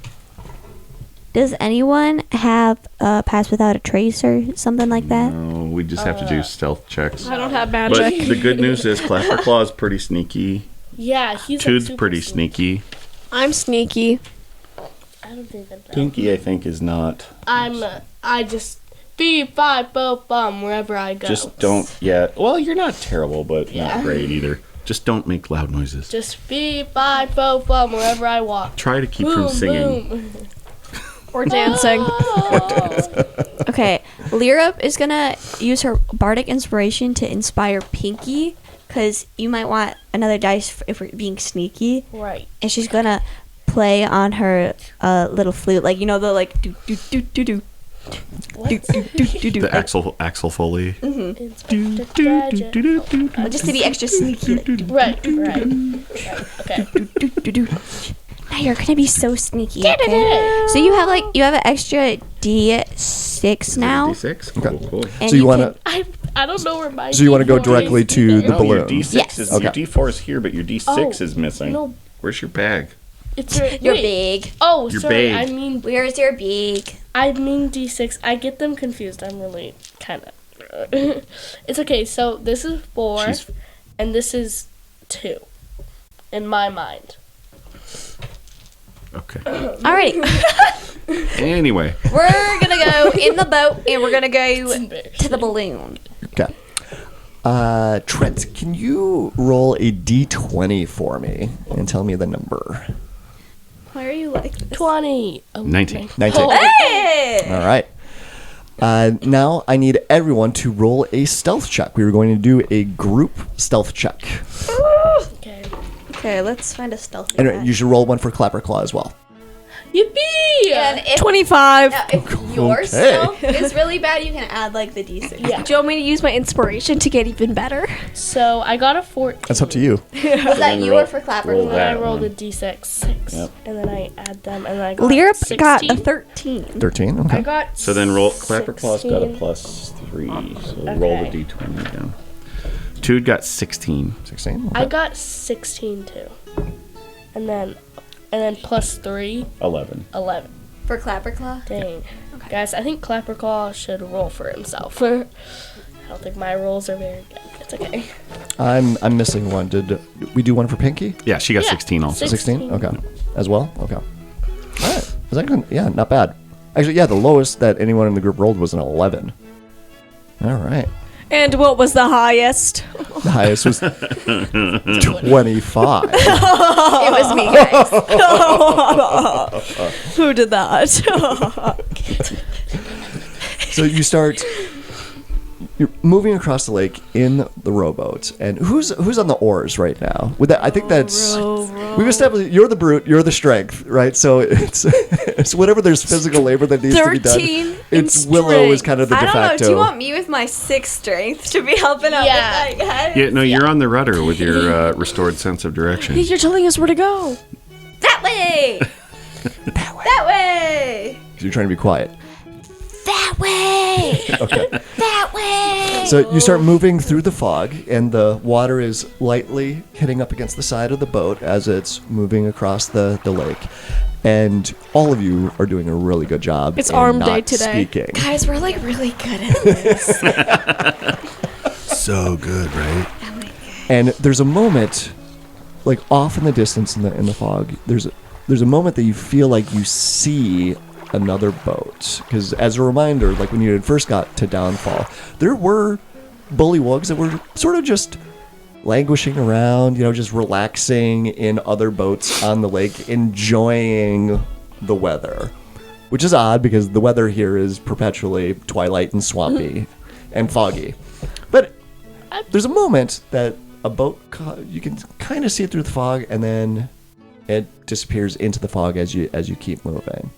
does anyone have a pass without a trace or something like that? No, we just have to do stealth checks. I don't have But magic. the good news is Clapperclaw is pretty sneaky. Yeah, he's like, Toad's super pretty sneaky. I'm sneaky. I don't even know. Pinky, I think, is not. I just beep, five, boop, bum wherever I go. Just don't. Yeah. Well, you're not terrible, but Yeah. not great either. Just don't make loud noises. Just beep, five, boop, bum wherever I walk. Try to keep Boom, from singing. boom. Or dancing. Okay. Lirip is gonna use her bardic inspiration to inspire Pinky, because you might want another dice if we're being sneaky. Right. And she's gonna play on her little flute, like the like do do do do do. The Axel Foley. Just to be extra sneaky. Right. Okay. Now you're gonna be so sneaky. Okay? So you have an extra D6 now. D6. Okay. Cool. And So you want to? I don't know where my. So you want to go D4 directly is. to the No, balloon? your D6 Yes. is Okay. your D4 is here, but your D6 is missing. no. Where's your bag? It's You're wait. big. Oh, You're sorry. big. I mean Where's your big? D6. I get them confused. I'm really kind of. It's okay. So this is 4, She's- and this is 2, in my mind. Okay. Alrighty, Anyway, we're gonna go in the boat and we're gonna go embarrassing. to the balloon. Okay. Trent, can you roll a D20 for me and tell me the number? Why are you like this? 20. Oh, 19. 19. Oh, Hey! All right. Now I need everyone to roll a stealth check. We were going to do a group stealth check. okay. Okay, let's find a stealth. And you should roll one for Clapper Claw as well. Yippee! And if, 25. if your Okay. stealth is really bad, you can add like the D6. Yeah. Do you want me to use my inspiration to get even better? So I got a 14. That's up to you. Was that then you roll- or for Clapper? roll And then I that rolled one. a D6, Yep. and then I add them, and then I got Lyrup 16. got a 13. 13. I Okay. got so then roll. Clapper Claw's got a 16. +3, so roll the Okay. D20 down. Tude got 16. 16. I got 16 too, and then +3, 11. 11. For Clapper Claw? Dang, guys, I think Clapperclaw should roll for himself. I don't think my rolls are very good. It's okay. I'm missing one. Did we do one for Pinky? Yeah, she got Yeah, 16 also. 16? Okay. As well? Okay. All right. Is that good? Yeah, not bad. Actually, yeah, the lowest that anyone in the group rolled was an 11. All right. And what was the highest? The highest was 25. It was me, guys. Who did that? So you're moving across the lake in the rowboat, and who's on the oars right now? With that, I think that's we've established. You're the brute, you're the strength, right? So it's whatever there's physical labor that needs to be done. 13 It's in Willow is kind of the I de don't know. facto. Do you want me with my 6 strength to be helping out Yeah. with that, guys? Yeah, no, you're on the rudder with your restored sense of direction. You're telling us where to go. That way! That way! You're trying to be quiet. That way! Okay. That way! So you start moving through the fog, and the water is lightly hitting up against the side of the boat as it's moving across the lake. And all of you are doing a really good job. It's in arm day not today. Speaking. Guys, we're like really good at this. So good, right? And there's a moment, like off in the distance in the fog. There's a moment that you feel like you see another boat, because as a reminder, like when you had first got to Downfall, there were bullywugs that were sort of just languishing around, just relaxing in other boats on the lake, enjoying the weather, which is odd because the weather here is perpetually twilight and swampy and foggy. But there's a moment that a boat, you can kind of see it through the fog, and then it disappears into the fog as you keep moving.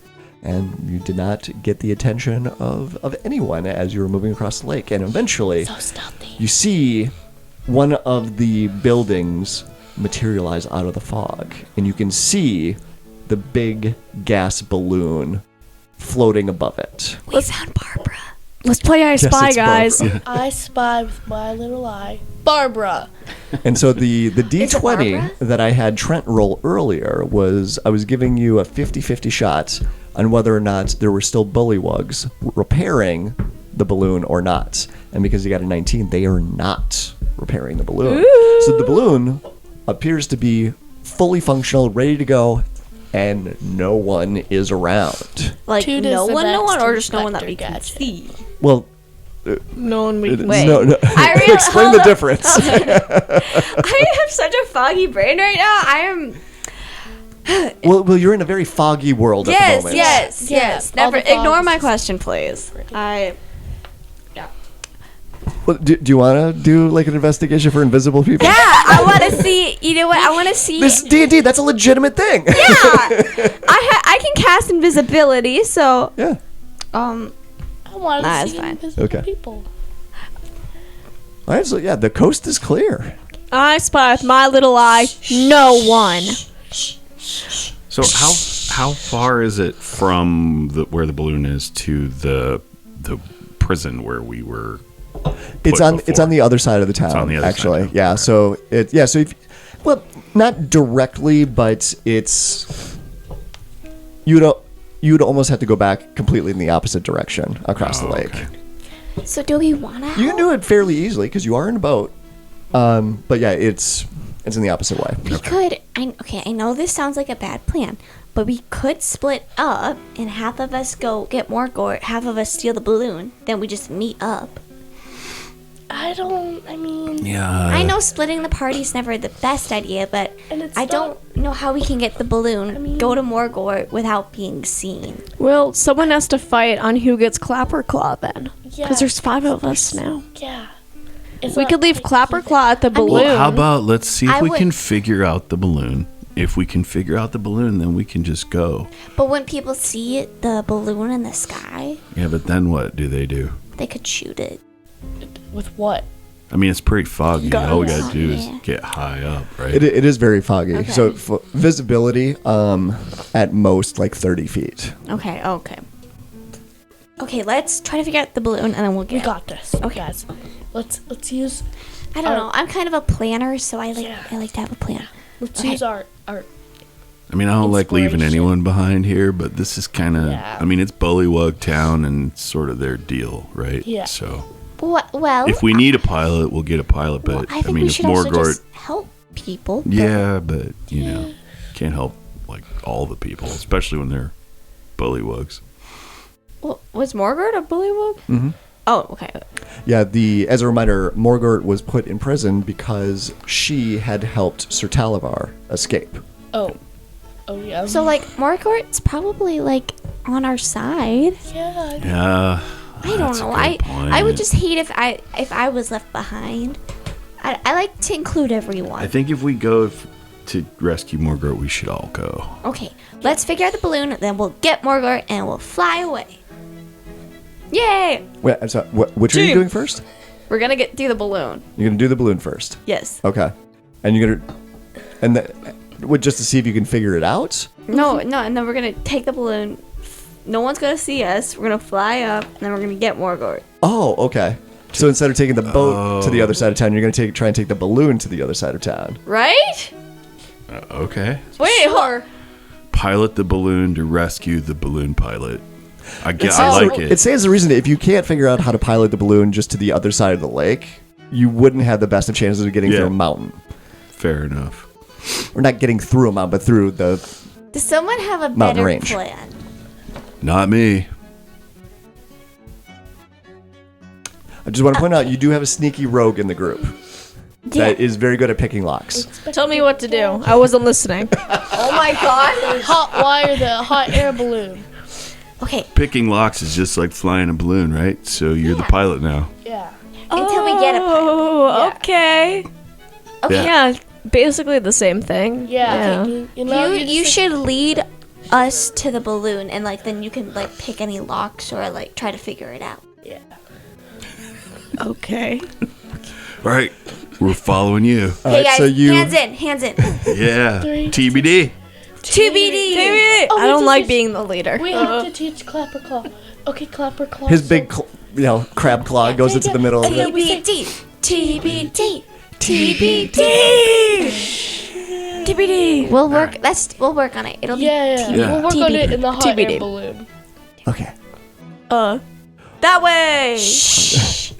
And you did not get the attention of anyone as you were moving across the lake. And eventually, So stealthy. you see one of the buildings materialize out of the fog. And you can see the big gas balloon floating above it. We found Barbara. Let's play I Spy, it's guys. Barbara. I spy with my little eye. Barbara. And so the Is it D20 Barbara? that I had Trent roll earlier was I was giving you a 50-50 shot on whether or not there were still bullywugs repairing the balloon or not. And because you got a 19, they are not repairing the balloon. So the balloon appears to be fully functional, ready to go, and no one is around. Like, Toot no is the one, best or just no one that we inspector can gadget. see. Well, No one we can Wait. no. I really- Explain hold the on. difference. I have such a foggy brain right now. I am. Well, you're in a very foggy world at the Yes, moment. yes, Yeah, yes. all Never the fog ignore is my just question, please. pretty. Well, do you want to do like an investigation for invisible people? Yeah, I want to see. You know what? I want to see. This is D&D. That's a legitimate thing. Yeah, I can cast invisibility. So Yeah. I want Nah, to it's see fine. invisible Okay. people. All right. So yeah, the coast is clear. I spy with my little eye. No one. So how far is it from where the balloon is to the prison where we were? It's on the other side of the town. on the other actually. side. Yeah. So So well, not directly, but it's you'd almost have to go back completely in the opposite direction across the lake. Okay. So do we want to? You can do it fairly easily because you are in a boat. But yeah, it's in the opposite way. We could. I know this sounds like a bad plan, but we could split up and half of us go get Morgort, half of us steal the balloon, then we just meet up. I mean, Yeah. I know splitting the party's never the best idea, but And it's I not- don't know how we can get the balloon, go to Morgort without being seen. Well, someone has to fight on who gets Clapperclaw then. yeah. Because there's 5 of us now. Yeah. It's We not could leave like Clapperclaw at the balloon. Well, how about let's see if I we would- can figure out the balloon. If we can figure out the balloon, then we can just go. But when people see the balloon in the sky, Yeah, but then what do? they could shoot it. with what? I mean, it's pretty foggy. All we Guns. gotta do is Yeah. get high up, right? It is very foggy. Okay. So visibility, at most like 30 feet. Okay. Okay, let's try to figure out the balloon, and then we'll We get. got this. Okay, guys. Let's use I don't know. I'm kind of a planner, so I like to have a plan. let's Okay. use our I mean, I don't like leaving Inspiration. anyone behind here, but this is kind of. Yeah. I mean, it's Bullywug Town, and it's sort of their deal, right? Yeah. So Well, if we need a pilot, we'll get a pilot. But I think mean, we if should also Morgort, just help people. yeah, but can't help like all the people, especially when they're Bullywugs. Well, was Morgort a bullywug? Mm-hmm. Oh, okay. Yeah, as a reminder, Morgort was put in prison because she had helped Sir Talavar escape. oh yeah. So like Morgort's probably like on our side. yeah. Yeah. I don't that's a know. good I would point. just hate if I was left behind. I like to include everyone. I think if we go to rescue Morgort, we should all go. Okay, let's figure out the balloon, then we'll get Morgort and we'll fly away. Yay! Wait, I'm sorry. Which are you Team. doing first? We're gonna do the balloon. You're gonna do the balloon first. Yes. Okay. And you're gonna, just to see if you can figure it out. No, and then we're gonna take the balloon. No one's gonna see us. We're gonna fly up, and then we're gonna get Morgort. Oh, okay. So instead of taking the boat to the other side of town, you're gonna try and take the balloon to the other side of town. Right? Okay. Wait, hold. Pilot the balloon to rescue the balloon pilot. I stands like to- it. It stands to reason that if you can't figure out how to pilot the balloon just to the other side of the lake, you wouldn't have the best of chances of getting Yeah. through a mountain. Fair enough. Or not getting through a mountain, but through the. Does someone have a Mountain better range. plan? Not me. I just want to point out you do have a sneaky rogue in the group that is very good at picking locks. Tell me what to do. I wasn't listening. Oh my god. Hot wire the hot air balloon. Okay, Picking locks is just like flying a balloon, right? So you're the pilot now. Yeah. until we get a pilot. Oh, okay. Okay. Yeah, basically the same thing. Yeah. You know, You should lead us to the balloon, and like then you can like pick any locks or like try to figure it out. Yeah. Okay. All right, we're following you. All Hey right, guys, so you. hands in. Yeah, Three. TBD. TBD. I don't like being the leader. We have to teach Clapper Claw. Okay, Clapper Claw. His so- big, crab claw goes into the middle of it. TBD. TBD. We'll work. We'll work on it. It'll be Yeah. Yeah. We'll work on it in the hot TBD. air balloon. Okay. That way.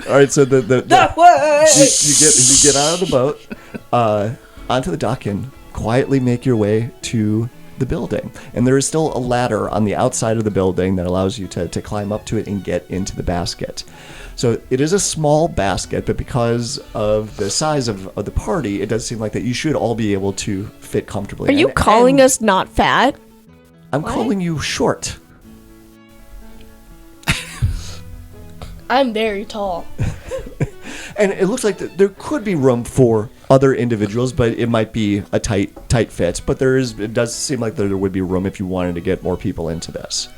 All right, so the That way. you get out of the boat, onto the dock, and quietly make your way to the building. And there is still a ladder on the outside of the building that allows you to climb up to it and get into the basket. So it is a small basket, but because of the size of the party, it does seem like that you should all be able to fit comfortably. Are you And- calling and us not fat? I'm calling you short. I'm very tall. And it looks like there could be room for other individuals, but it might be a tight fit. But it does seem like there would be room if you wanted to get more people into this.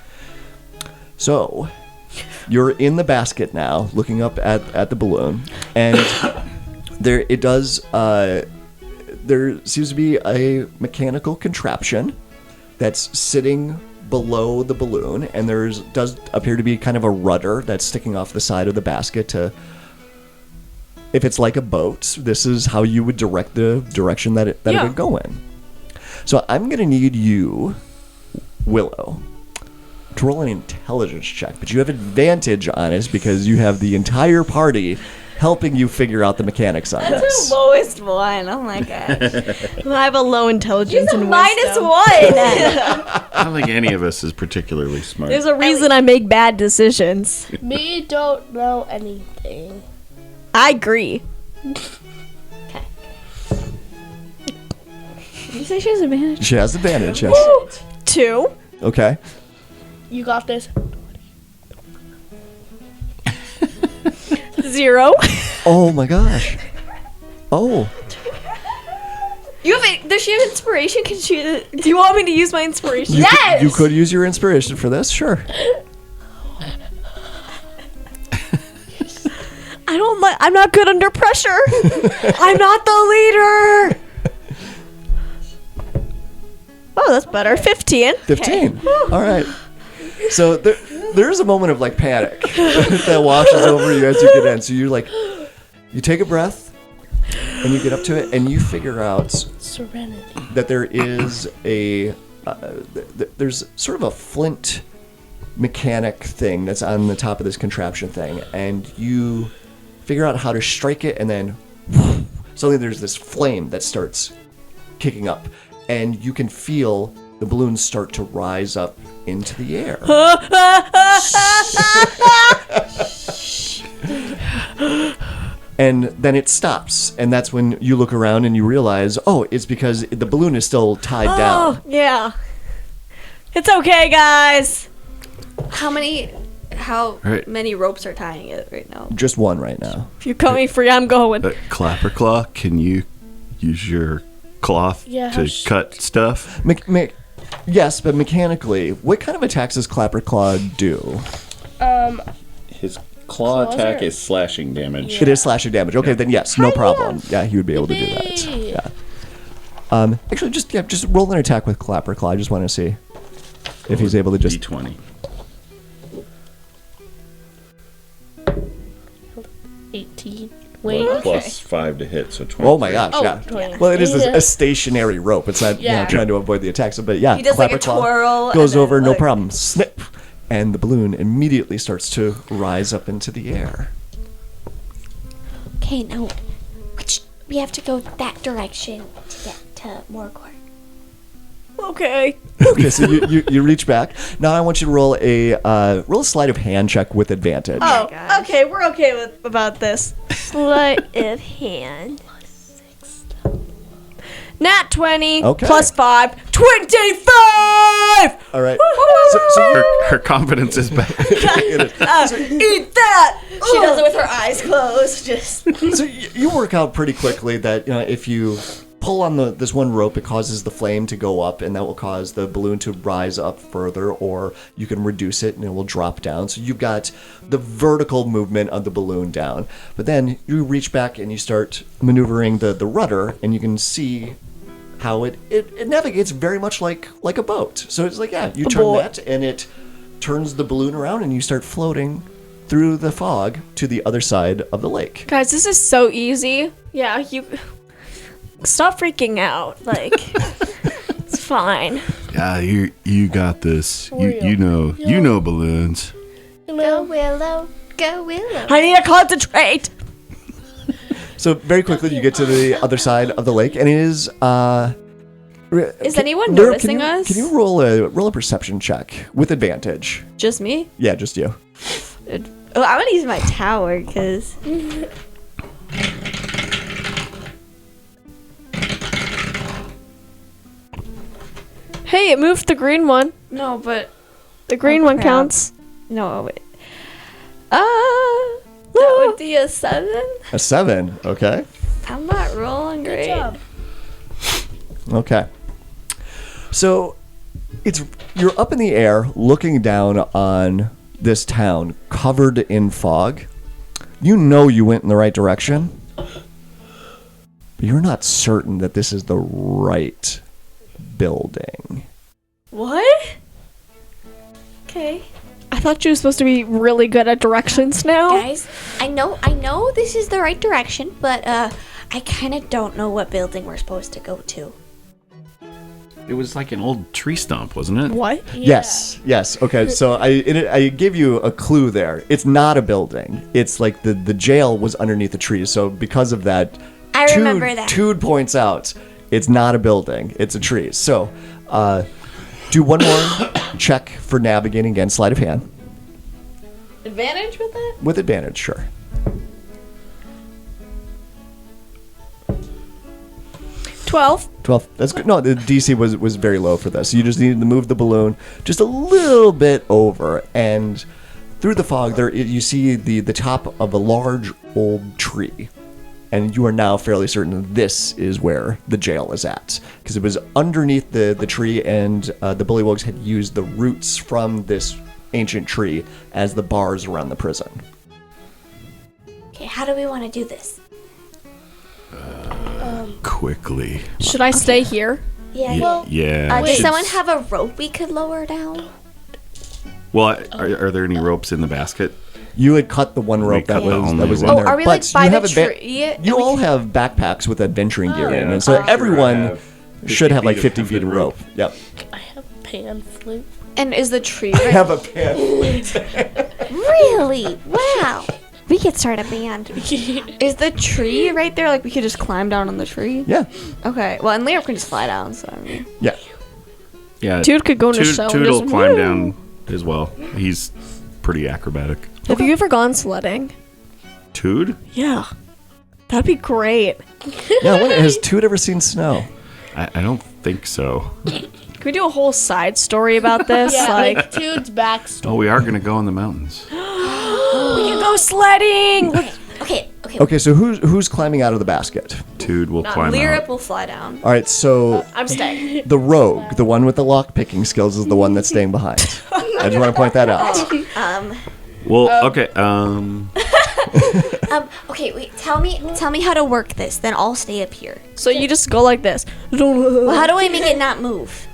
So, you're in the basket now, looking up at the balloon, and there seems to be a mechanical contraption that's sitting below the balloon, and does appear to be kind of a rudder that's sticking off the side of the basket to. If it's like a boat, this is how you would direct the direction that it would go in. So I'm going to need you, Willow, to roll an intelligence check, but you have advantage on it because you have the entire party helping you figure out the mechanics on That's this. the lowest one. Oh my gosh. I have a low intelligence and -1. I don't think any of us is particularly smart. There's a reason I make bad decisions. Me don't know anything. I agree. Okay. Did you say she has advantage? She has advantage, yes. 2. Okay. You got this. 0. Oh my gosh. Oh. Does she have inspiration? Do you want me to use my inspiration? You could use your inspiration for this, sure. I'm not good under pressure. I'm not the leader. Oh, that's better. 15. 15. All right. So there's a moment of like panic that washes over you as you get in. So you take a breath and you get up to it and you figure out Serenity. that there is there's sort of a flint mechanic thing that's on the top of this contraption thing, and you figure out how to strike it, and then suddenly there's this flame that starts kicking up, and you can feel the balloons start to rise up into the air. And then it stops, and that's when you look around and you realize, oh, it's because the balloon is still tied down. Oh, yeah. It's okay, guys. How many ropes are tying it right now? Just one right now. If you cut me free, I'm going. Clapperclaw, can you use your cloth to cut stuff? Yes, but mechanically, what kind of attacks does Clapperclaw do? His claw attack is slashing damage. Yeah. It is slashing damage. Okay, then yes, no problem. Yeah, he would be able to do that. Yeah. Actually, just roll an attack with Clapperclaw. I just want to see if he's able to just. D20. 18. Wait. Plus 5 to hit, so 20. Oh my gosh! Yeah. 20. Well, it is a stationary rope. It's not trying to avoid the attacks, but yeah. He does like a Clapperclaw twirl. goes and then, over, no like, problem. Snip, and the balloon immediately starts to rise up into the air. Okay, now we have to go that direction to get to Morgor. Okay. Okay, so you reach back. Now I want you to roll a sleight of hand check with advantage. Oh, okay. We're okay about this. Sleight of hand. Nat 20 Okay. plus 5, 25. All right. Her confidence is back. Eat that. She does it with her eyes closed. Just. So you work out pretty quickly that if you pull on this one rope, it causes the flame to go up, and that will cause the balloon to rise up further, or you can reduce it and it will drop down. So you've got the vertical movement of the balloon down. But then you reach back and you start maneuvering the rudder, and you can see how it navigates very much like a boat. So it's like, you turn that and it turns the balloon around and you start floating through the fog to the other side of the lake. Guys, this is so easy. Yeah, you stop freaking out. Like, it's fine. Yeah, you got this. You know balloons. Go Willow, go Willow. I need to concentrate. So very quickly you get to the other side of the lake, and it is. Is anyone noticing us? Can you roll a perception check with advantage? Just me? Yeah, just you. I'm gonna use my tower because. Hey, it moved the green one. No, but The green one crap. counts. no. Wait. Look, That would be a 7. A 7. Okay. I'm not rolling Good great. job. Okay. So you're up in the air looking down on this town covered in fog. You know you went in the right direction, but you're not certain that this is the right building. What? Okay. I thought you were supposed to be really good at directions now. Guys, I know this is the right direction, but I kind of don't know what building we're supposed to go to. It was like an old tree stump, wasn't it? What? Yes. Okay. So I gave you a clue there. It's not a building. It's like the jail was underneath the trees. So because of that, I remember that. Tude points out it's not a building. It's a tree. So do one more check for navigating again. Sleight of hand. Advantage with that? With advantage, sure. 12. 12. That's good. No, the DC was very low for this. You just needed to move the balloon just a little bit over, and through the fog, there you see the top of a large old tree, and you are now fairly certain that this is where the jail is at, because it was underneath the tree, and the Bullywogs had used the roots from this ancient tree as the bars around the prison. Okay, how do we want to do this? Quickly. Should I stay here? Yeah. Well, Yeah. Does should- someone have a rope we could lower down? Well, are there any ropes in the basket? You had cut the one rope that cut the was only in rope. there. Oh, are we, but like, by you the have tree? You all have backpacks with adventuring gear in, Yeah. and so I'm sure everyone I have 50 should have like feet 50 of feet of rope. Yep. I have a pan flute. And is the tree I have a pan. Really? Wow. We could start a band. Is the tree right there? Like we could just climb down on the tree? Yeah. Okay. Well, and Leo can just fly down. So I mean, Yeah. Yeah. Toad could go in a shell and Toad will just climb woo. down as well. He's pretty acrobatic. have you ever gone sledding? Toad? Yeah. That'd be great. Yeah. Has Toot ever seen snow? I don't think so. Can we do a whole side story about this? Yeah, like, like Toad's backstory. Oh, we are going to go in the mountains. we can go sledding. Okay. Okay, so who's climbing out of the basket? Toad will climb Lyrup out. will fly down. All right, so I'm staying. the rogue, the one with the lock picking skills, is the one that's staying behind. I just want to point that out. Well, okay. Okay, wait. Tell me how to work this. Then I'll stay up here. So you just go like this. Well, how do I make it not move?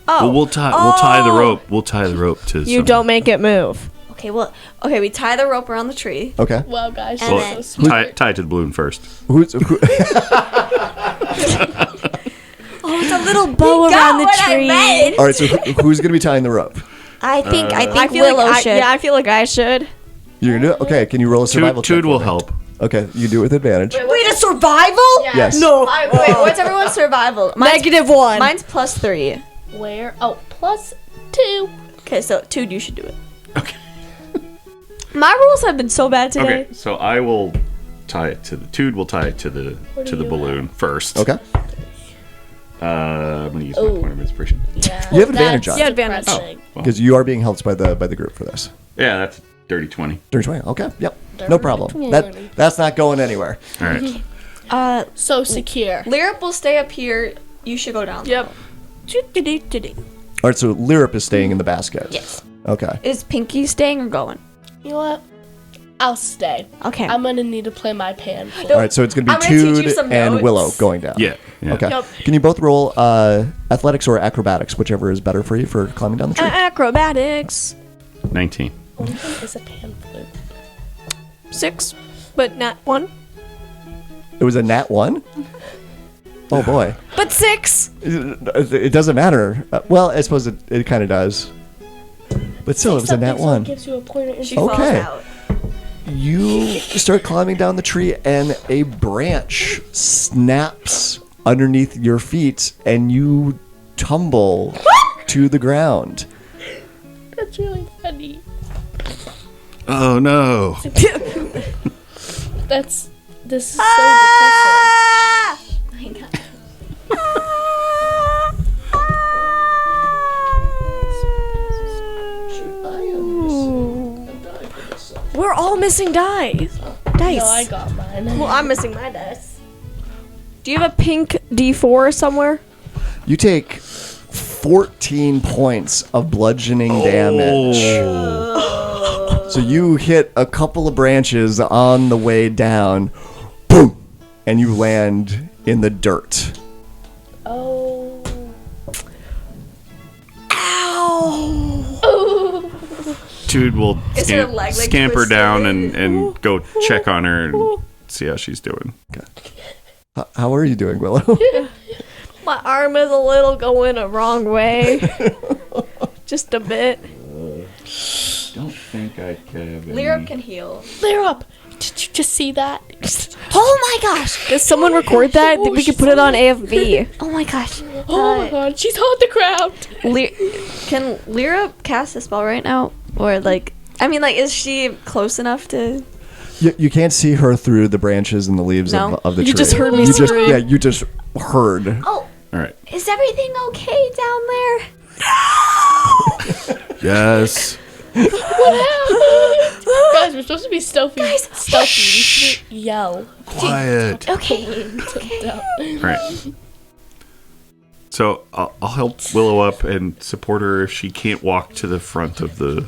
Well, we'll tie the rope. We'll tie the rope to. You some- don't make it move. Okay, we tie the rope around the tree. Okay. Well, guys, And you're then- so smart. tie it to the balloon first. Who, Oh, it's a little bow around the tree. all right, so who's going to be tying the rope? I think I feel Willow like should. I feel like I should. You're going to do it? Okay, can you roll a survival check? Toad for will me? help. Okay, you do it with advantage. Wait, a survival? Yes. No. Wait, what's everyone's survival? -1. Mine's +3. Where? Oh, +2. Okay, so 2, you should do it. Okay. My rules have been so bad today. Okay, so I will tie it to the. Toad will tie it to the balloon first. Okay. I'm gonna use my point of inspiration. Yeah. You have advantage on That's it. advantage. depressing. Because you are being helped by the group for this. Yeah, that's dirty 20. Dirty 20. Okay, yep. No problem. That's not going anywhere. All right. So secure. Lyrup will stay up here. You should go down. Yep. All right, so Lyrup is staying in the basket. Yes. Okay. Is Pinky staying or going? You know what? I'll stay. Okay. I'm gonna need to play my pan flute. All right, so it's going to be I'm gonna teach you Toad some and notes. Willow going down. Yeah. Okay. Yep. Can you both roll athletics or acrobatics, whichever is better for you for climbing down the tree? Acrobatics. 19. What is a pan flute? 6, but not 1. It was a nat 1? Oh boy. But 6. It doesn't matter. Well, I suppose it kind of does. But still, it was a nat 1. Gives you a point She of falls Okay. out. You start climbing down the tree, and a branch snaps underneath your feet, and you tumble to the ground. That's really funny. Oh no. This is so depressing. We're all missing dice. No, I got mine. Well, I'm missing my dice. Do you have a pink D4 somewhere? You take 14 points of bludgeoning damage. So you hit a couple of branches on the way down. Boom! And you land in the dirt. Oh. Dude will Is her leg, like, scamper twisted? down and go check on her and see how she's doing. How are you doing, Willow? My arm is a little going a wrong way. Just a bit. Don't think I have Lyra can heal. Clear up. Did you just see that? Oh my gosh! Does someone record that? We could put it on AFV. Oh my gosh! Oh my god, she's on the ground. Can Lyra cast a spell right now, or like? I mean, like, is she close enough to? You can't see her through the branches and the leaves No. of the tree. You just heard me You just, scream. yeah, you just heard. Oh, All right. is everything okay down there? Yes. Guys, we're supposed to be stealthy. Stealthy. We should yell. Quiet. Okay. All right. So I'll help Willow up and support her if she can't walk to the front of the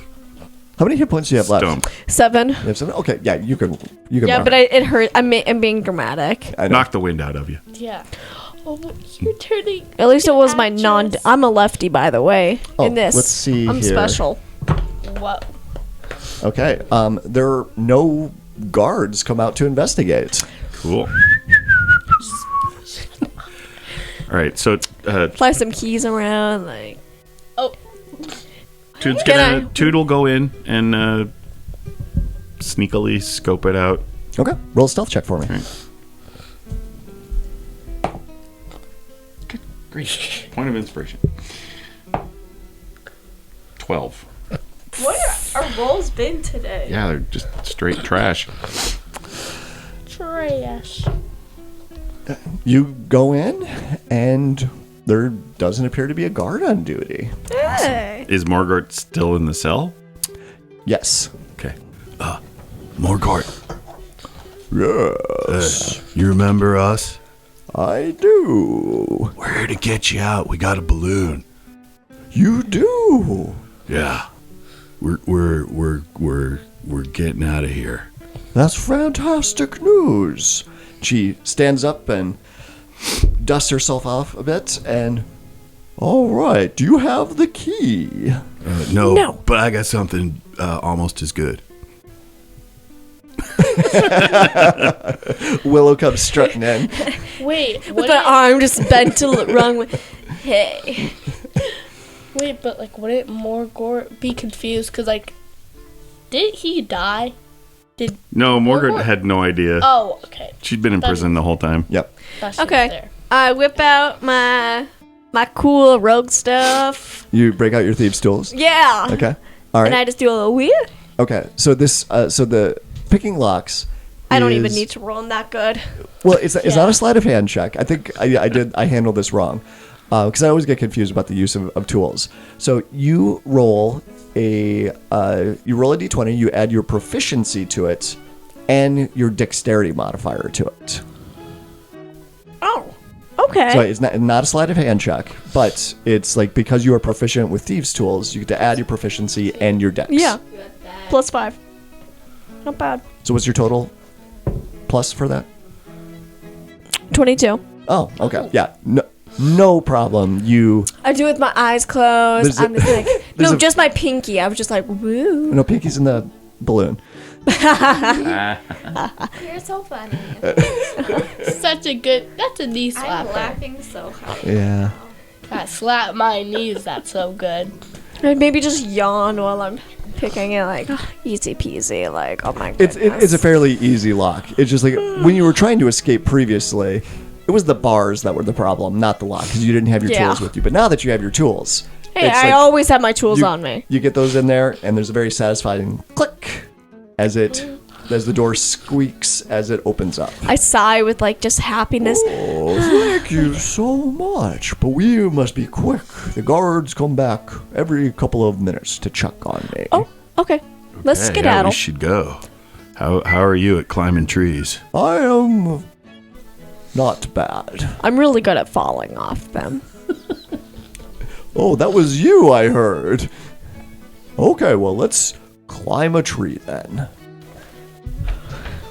How many hit points do you have left? stump. 7. You have seven? Okay, yeah, you can. Yeah, walk. but it hurt. I'm being dramatic. I know. Knock the wind out of you. Yeah. Oh, you're turning. At least it was my actress. I'm a lefty, by the way. Oh, in this, let's see I'm here. special. What? Okay. There are no guards come out to investigate. Cool. All right. So Fly some keys around, like. Oh. Tood will go in and sneakily scope it out. Okay. Roll a stealth check for me. Great. Point of inspiration. 12. What are our rolls been today? Yeah, they're just straight trash. Trash. You go in, and there doesn't appear to be a guard on duty. Hey. Is Morgort still in the cell? Yes. Okay. Morgort, Yes. You remember us? I do. We're here to get you out. We got a balloon. You do. Yeah. We're getting out of here. That's fantastic news. She stands up and dusts herself off a bit and... All right, do you have the key? No, but I got something almost as good. Willow comes strutting in. Wait. With What? my arm just bent to the wrong way. Hey. Wait, but like, wouldn't Morgort be confused? Cause like, did he die? No, Morgort Morgort- had no idea. Oh, okay. She'd been in prison the whole time. Yep. Thought she was Okay. there. I whip out my cool rogue stuff. You break out your thieves' tools. Yeah. Okay. All right. And I just do a little weird. Okay. So this, so the picking locks. I don't even is- need to roll them that good. Well, it's not a sleight of hand check. I think I handled this wrong because I always get confused about the use of tools. So you roll a d20. You add your proficiency to it, and your dexterity modifier to it. Oh. Okay. So it's not a sleight of hand check, but it's like because you are proficient with thieves' tools, you get to add your proficiency and your dex. Yeah. +5. Not bad. So what's your total plus for that? 22. Oh, okay. Yeah. No problem. You I do it with my eyes closed. There's a- I'm just like, there's no, a- just my pinky. I was just like, woo. no pinkies in the balloon. You're so funny. Such a good. That's a knee I'm slapper. laughing so hard. Yeah. I slap my knees. That's so good. And maybe just yawn while I'm picking it, like, easy peasy. Like, oh my goodness. It's a fairly easy lock. It's just like when you were trying to escape previously, it was the bars that were the problem, not the lock, because you didn't have your Yeah. tools with you. But now that you have your tools, Hey, it's I like always have my tools you, on me. You get those in there, and there's a very satisfying click as the door squeaks as it opens up. I sigh with, like, just happiness. Oh, thank you so much, but we must be quick. The guards come back every couple of minutes to check on me. Oh, okay. Let's Hey, yeah, skedaddle. we should go. How are you at climbing trees? I am not bad. I'm really good at falling off them. Oh, that was you, I heard. Okay, well, let's climb a tree then.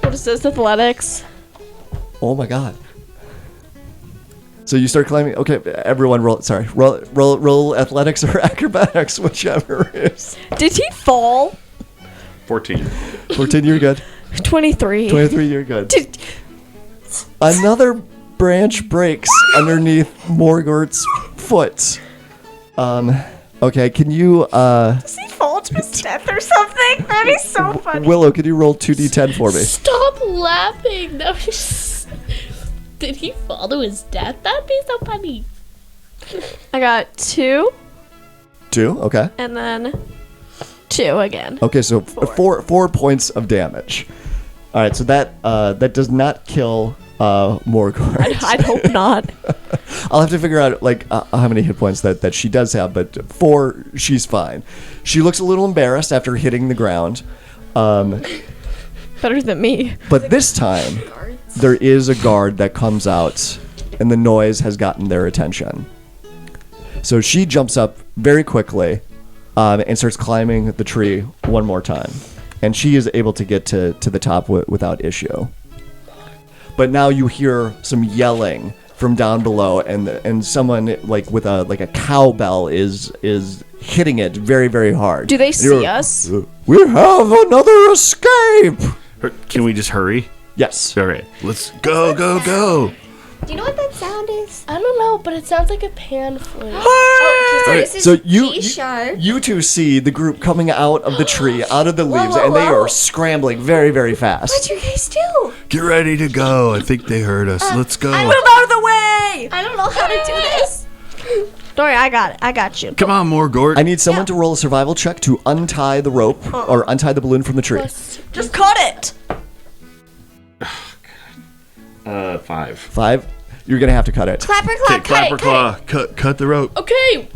What is this, athletics? Oh my god. So you start climbing. Okay, everyone roll athletics or acrobatics, whichever is. Did he fall? 14. 14, you're good. 23. 23, you're good. Did- Another branch breaks underneath Morgort's foot. Okay, can you, Does he fall to his death or something? That'd be so funny. Willow, can you roll 2d10 for me? Stop laughing. That was Did he fall to his death? That'd be so funny. I got 2 2, okay. and then 2 again. Okay, so 4 points of damage. All right, so that does not kill Morgort. I'd hope not. I'll have to figure out like how many hit points that she does have, but 4, she's fine. She looks a little embarrassed after hitting the ground, Better than me. but this time there is a guard that comes out, and the noise has gotten their attention. So she jumps up very quickly and starts climbing the tree one more time, and she is able to get to the top without issue. But now you hear some yelling from down below, and someone like with a cowbell is hitting it very, very hard. Do they And you're, see us? We have another escape. Can we just hurry? Yes. All right. Let's go. Do you know what that sound is? I don't know, but it sounds like a pan flute. Oh, okay, so this is So you G sharp. you two see the group coming out of the tree, out of the leaves, whoa, and they whoa. are scrambling very, very fast. What'd you guys do? Get ready to go. I think they heard us. Let's go. Move out of the way! I don't know how to do this. Don't worry, I got it. I got you. Come on, Morgort. I need someone to roll a survival check to untie the rope or untie the balloon from the tree. Just cut it! 5. 5. You're gonna have to cut it. Clapper clap, cut Clapper it, claw. Cut the rope. Okay.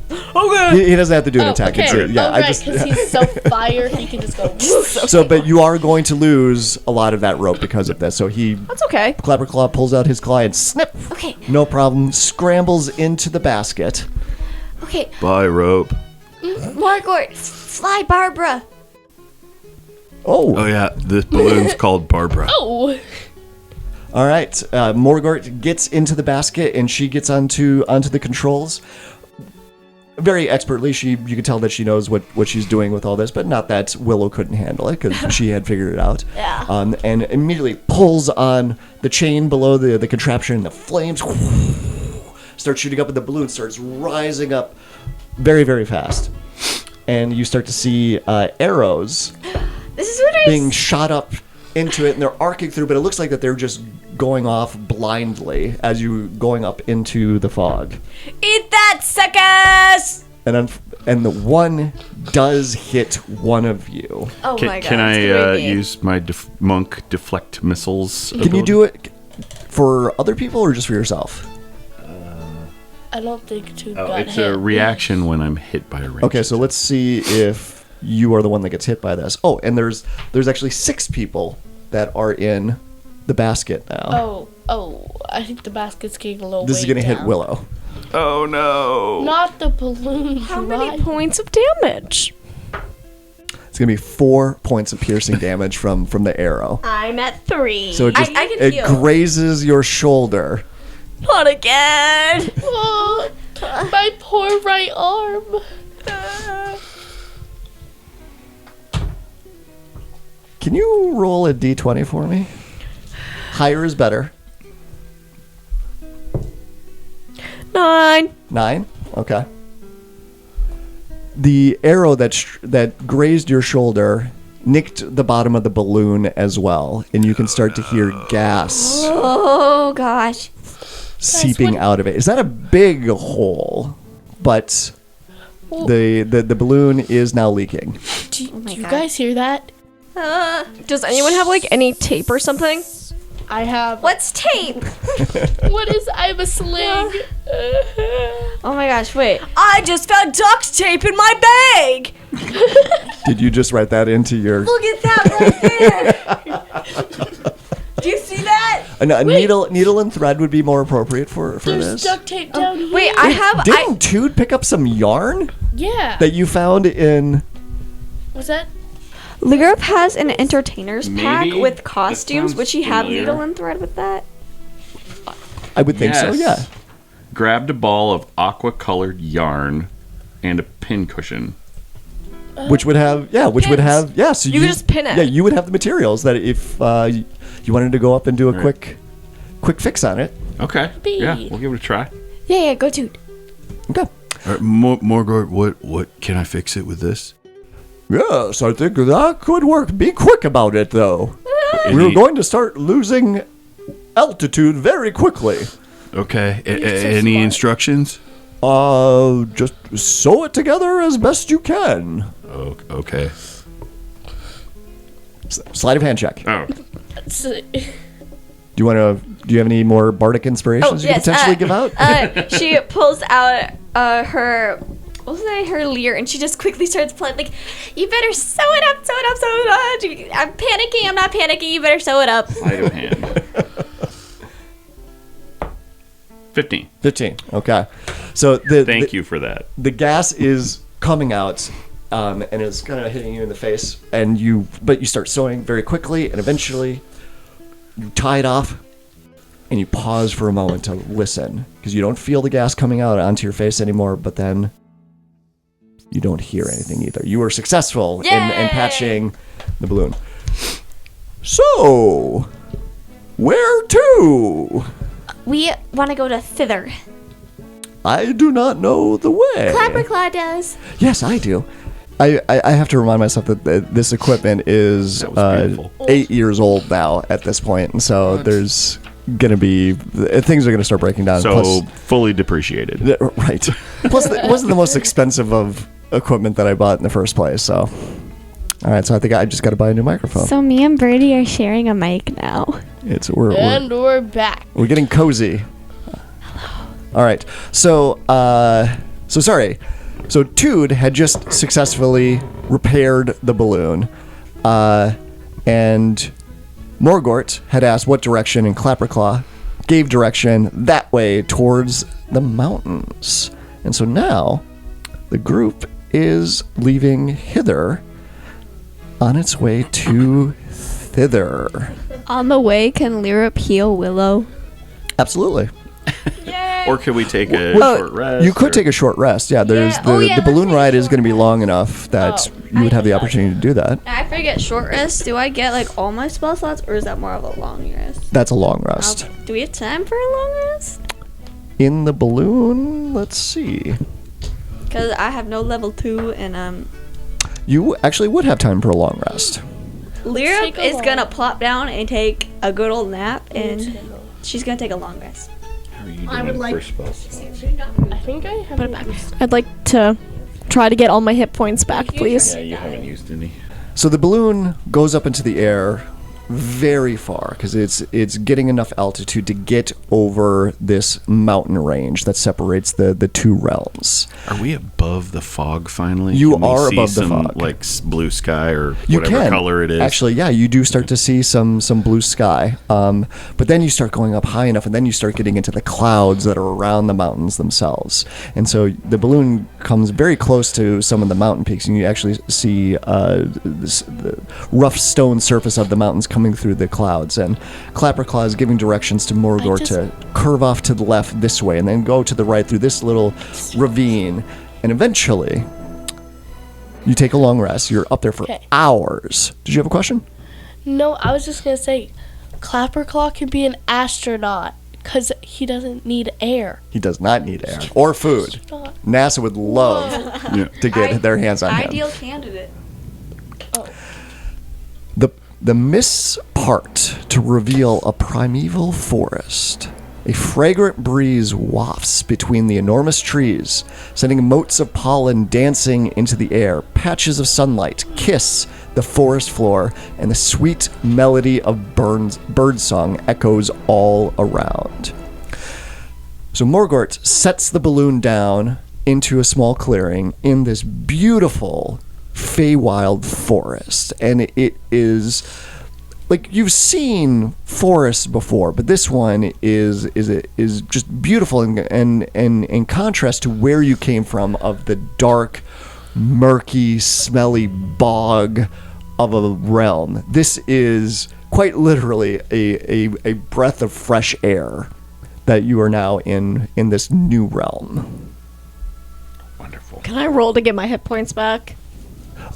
He doesn't have to do an attack. Okay. It's, yeah, oh, right, because he's so fire, he can just go. So, but you are going to lose a lot of that rope because of this. So he, That's okay. Clapper Claw pulls out his claw and snip. Okay, No problem. Scrambles into the basket. okay. Bye, rope. Morgort, fly Barbara. Oh, Oh yeah, this balloon's called Barbara. Oh. all right. Morgort gets into the basket and she gets onto the controls. Very expertly, you can tell that she knows what she's doing with all this, but not that Willow couldn't handle it because she had figured it out. Yeah. And immediately pulls on the chain below the contraption, and the flames start shooting up, and the balloon starts rising up very, very fast. And you start to see arrows This is what being shot up into it, and they're arcing through, but it looks like that they're just going off blindly as you going up into the fog. Eat that, suckers! And the one does hit one of you. Oh Can, my god. can it's I gonna be me. use my monk deflect missiles? Can you do it for other people or just for yourself? I don't think two Oh, got it's hit. a reaction when I'm hit by a range. Okay, so let's see if you are the one that gets hit by this. Oh, and there's actually 6 people that are in the basket now. Oh, I think the basket's getting a little This is weighed gonna hit down. Willow. Oh no! Not the balloon. How many right? points of damage? It's gonna be 4 points of piercing damage from the arrow. I'm at 3. So it just I can it feel. grazes your shoulder. Not again! Oh, my poor right arm. Can you roll a d20 for me? Higher is better. 9. 9? Okay. The arrow that grazed your shoulder nicked the bottom of the balloon as well, and you can start to hear gas Oh gosh. seeping out of it. Is that a big hole? But the balloon is now leaking. Do my you God. guys hear that? Does anyone have like any tape or something? I have. What's tape? What is? I have a sling. Oh my gosh, wait. I just found duct tape in my bag! Did you just write that into your... Look at that right there. Do you see that? A needle and thread would be more appropriate for There's this. duct tape down here. Wait, I have. Didn't Tude pick up some yarn Yeah. that you found in... Was that? Lyrup has an entertainer's pack Maybe? with That costumes. sounds Would she have familiar. needle and thread with that? I would think so, yeah. Yes. Grabbed a ball of aqua-colored yarn and a pin cushion. Which would have, so You could just pin it. Yeah, you would have the materials that if you wanted to go up and do a quick fix on it. Okay. Bee. Yeah, we'll give it a try. Yeah, go to. Okay. Morgort, what can I fix it with this? Yes, I think that could work. Be quick about it, though. We're going to start losing altitude very quickly. Okay. so Any smart. instructions? Just sew it together as best you can. Oh, okay. Sleight of hand check. Oh, Do you have any more bardic inspirations you could potentially give out? She pulls out her. What's that? Her lyre, and she just quickly starts playing. Like, you better sew it up, sew it up, sew it up. I'm panicking. I'm not panicking. You better sew it up. sleight of hand. 15. 15. Okay. So Thank you for that. the gas is coming out, and it's kind of hitting you in the face, but you start sewing very quickly, and eventually you tie it off, and you pause for a moment to listen, because you don't feel the gas coming out onto your face anymore, but then you don't hear anything either. You were successful in patching the balloon. So, where to? We want to go to Thither. I do not know the way. Clapperclaw does. Yes, I do. I have to remind myself that this equipment is That was painful. 8 years old now at this point, and so there's gonna be things are gonna start breaking down. So fully depreciated. Right. Plus, it wasn't the most expensive of equipment that I bought in the first place. So, all right. So I think I just got to buy a new microphone. So me and Birdie are sharing a mic now. We're back. We're getting cozy. All right. So sorry. So Tude had just successfully repaired the balloon, and Morgort had asked what direction, and Clapperclaw gave direction that way towards the mountains. And so now the group is leaving Hither on its way to Thither. On the way, can Lyrup heal Willow? Absolutely. Or could we take a short rest? You could take a short rest. Yeah, there's the balloon ride is going to be long enough that you would have the opportunity to do that. I forget short rest. Do I get like all my spell slots, or is that more of a long rest? That's a long rest. Okay. Do we have time for a long rest? In the balloon, let's see. Because I have no level 2, and You actually would have time for a long rest. Lyrup Take a is long- gonna plop down and take a good old nap, and she's gonna take a long rest. How are you I would doing like- for spells? I think I have it back. I'd like to try to get all my hit points back, please. Yeah, you haven't used any. So the balloon goes up into the air very far because it's getting enough altitude to get over this mountain range that separates the two realms. Are we above the fog finally? You Can we are see above the some, fog. like blue sky or You whatever can color it is. actually, yeah. You do start to see some blue sky, but then you start going up high enough, and then you start getting into the clouds that are around the mountains themselves. And so the balloon comes very close to some of the mountain peaks, and you actually see the rough stone surface of the mountains coming through the clouds. And Clapperclaw is giving directions to Morgor to curve off to the left this way, and then go to the right through this little ravine, and eventually. You take a long rest. You're up there for Okay. hours. Did you have a question? No, I was just gonna say, Clapperclaw can be an astronaut because he doesn't need air. He does not need air or food. NASA would love to get their hands on him. Ideal candidate. The mists part to reveal a primeval forest. A fragrant breeze wafts between the enormous trees, sending motes of pollen dancing into the air. Patches of sunlight kiss the forest floor, and the sweet melody of birdsong echoes all around. So Morgort sets the balloon down into a small clearing in this beautiful Feywild forest, and it is like you've seen forests before, but this one is just beautiful and in contrast to where you came from of the dark, murky, smelly bog of a realm. This is quite literally a breath of fresh air that you are now in this new realm. Wonderful. Can I roll to get my hit points back?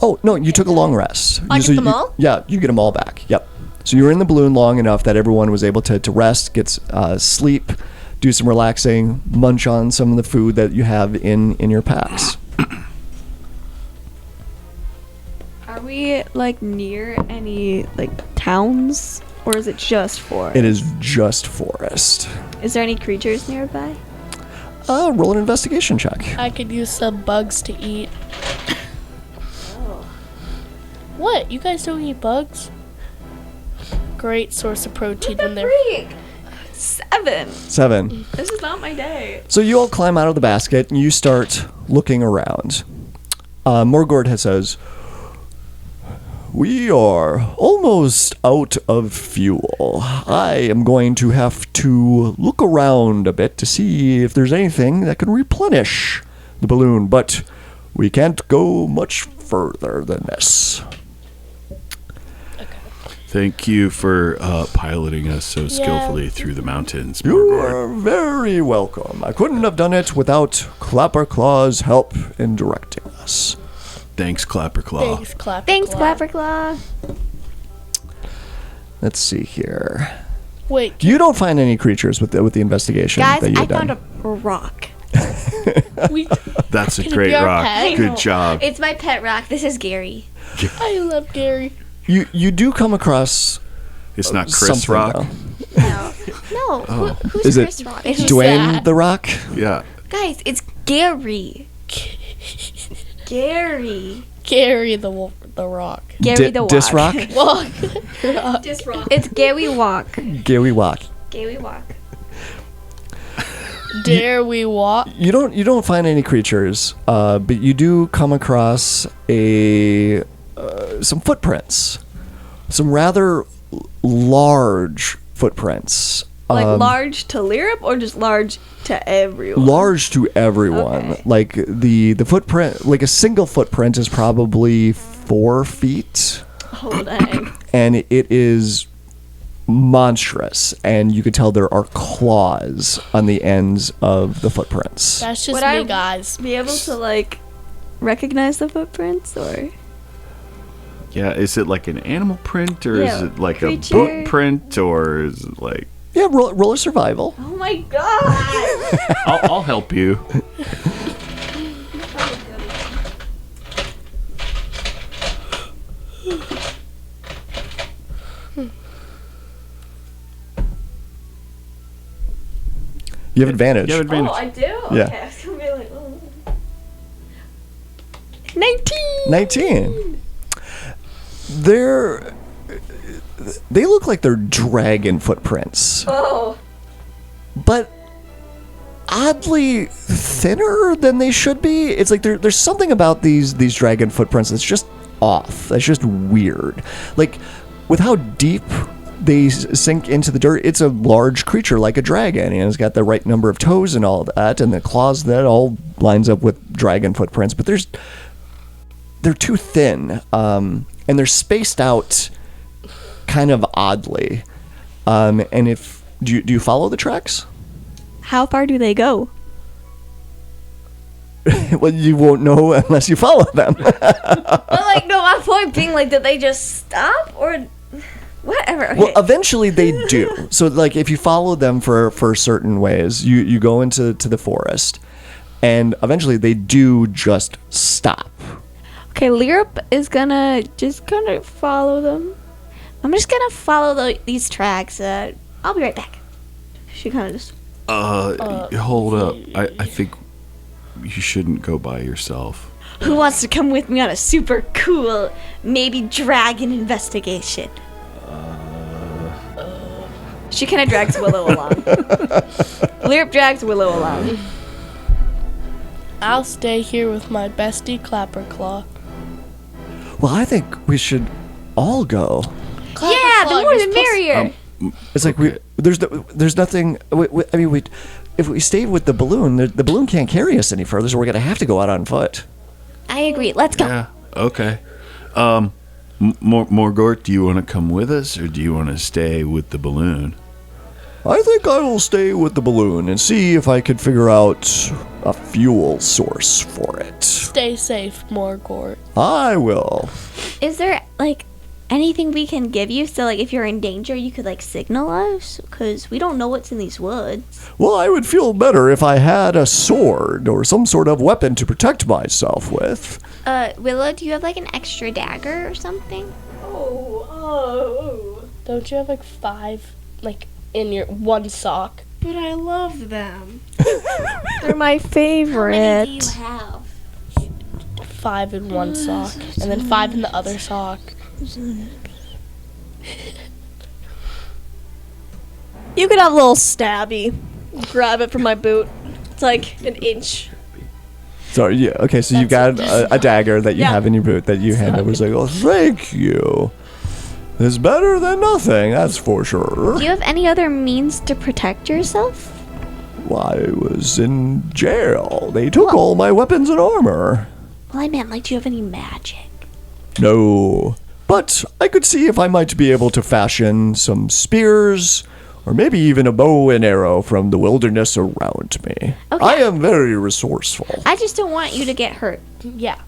Oh, no, you took a long rest. I get them all? Yeah, you get them all back. Yep. So you were in the balloon long enough that everyone was able to rest, get sleep, do some relaxing, munch on some of the food that you have in your packs. Are we like near any like towns, or is it just forest? It is just forest. Is there any creatures nearby? Roll an investigation check. I could use some bugs to eat. What? You guys don't eat bugs? Great source of protein when they're... 7. 7. This is not my day. So you all climb out of the basket and you start looking around. Morgord says, "We are almost out of fuel. I am going to have to look around a bit to see if there's anything that can replenish the balloon, but we can't go much further than this." Thank you for piloting us so skillfully through the mountains, You Morgord. are very welcome. I couldn't have done it without Clapperclaw's help in directing us. Thanks, Clapperclaw. Thanks, Clapper. Thanks, Clapperclaw. Let's see here. Wait, You don't find any creatures with the investigation Guys, that I you've done. found a rock. we... That's a Can it great be our rock. pet? Good job. It's my pet rock. This is Gary. I love Gary. You do come across It's not Chris something, Rock. though. No. Who's Is it Chris Rock? Dwayne that? the Rock? Yeah. Guys, it's Gary. Gary. Gary the rock. Gary the Walk. Disrock? Walk. It's Gary Walk. Gary Walk. Gary Walk. Dare we walk? You don't find any creatures, but you do come across some footprints, some rather large footprints. Like large to Lyrup or just large to everyone? Large to everyone. Okay. Like the footprint, like a single footprint is probably 4 feet, Oh, dang. and it is monstrous, and you can tell there are claws on the ends of the footprints. That's just Would me, I guys. be able to, like, recognize the footprints, or? Yeah, is it like an animal print, or is Yeah, it like creature. a boot print, or is it like... Yeah, roll a survival. Oh my god! I'll help you. You have advantage. You have advantage. Oh, I do? Yeah. Okay, I was gonna be like, oh. 19! 19. They look like they're dragon footprints, Oh. but oddly thinner than they should be. It's like there's something about these dragon footprints that's just off. That's just weird. Like with how deep they sink into the dirt, it's a large creature like a dragon, and it's got the right number of toes and all that, and the claws, that all lines up with dragon footprints. But they're too thin, and they're spaced out kind of oddly. And if do you follow the tracks? How far do they go? Well, you won't know unless you follow them. But, like, no, my point being, like, did they just stop, or whatever? Okay. Well, eventually they do. So, like, if you follow them for certain ways, you go into the forest, and eventually they do just stop. Okay, Lyrup is gonna just kind of follow them. I'm just gonna follow these tracks. I'll be right back. She kind of just. Hold up. I think you shouldn't go by yourself. Who wants to come with me on a super cool, maybe dragon investigation? She kind of drags Willow along. Lyrup drags Willow along. I'll stay here with my bestie Clapperclaw. Well, I think we should all go. Yeah, the more the merrier. It's like there's nothing. I mean, if we stay with the balloon, the balloon can't carry us any further, so we're gonna have to go out on foot. I agree. Let's go. Yeah. Okay. Morgort, do you want to come with us, or do you want to stay with the balloon? I think I will stay with the balloon and see if I can figure out a fuel source for it. Stay safe, Morgort. I will. Is there like anything we can give you? So like if you're in danger, you could like signal us because we don't know what's in these woods. Well, I would feel better if I had a sword or some sort of weapon to protect myself with. Willow, do you have like an extra dagger or something? Don't you have like 5, like in your one sock? But I love them. They're my How favorite. many do you have? 5 in one sock, and then 5 in the other sock. You could have a little stabby. Grab it from my boot. It's like an inch. So yeah, okay. So you've got a dagger that you have in your boot that you hand over. It's like, oh, thank you. It's better than nothing, that's for sure. Do you have any other means to protect yourself? Well, I was in jail. They took all my weapons and armor. Well, I meant like, do you have any magic? No. But I could see if I might be able to fashion some spears, or maybe even a bow and arrow from the wilderness around me. Okay. I am very resourceful. I just don't want you to get hurt. Yeah.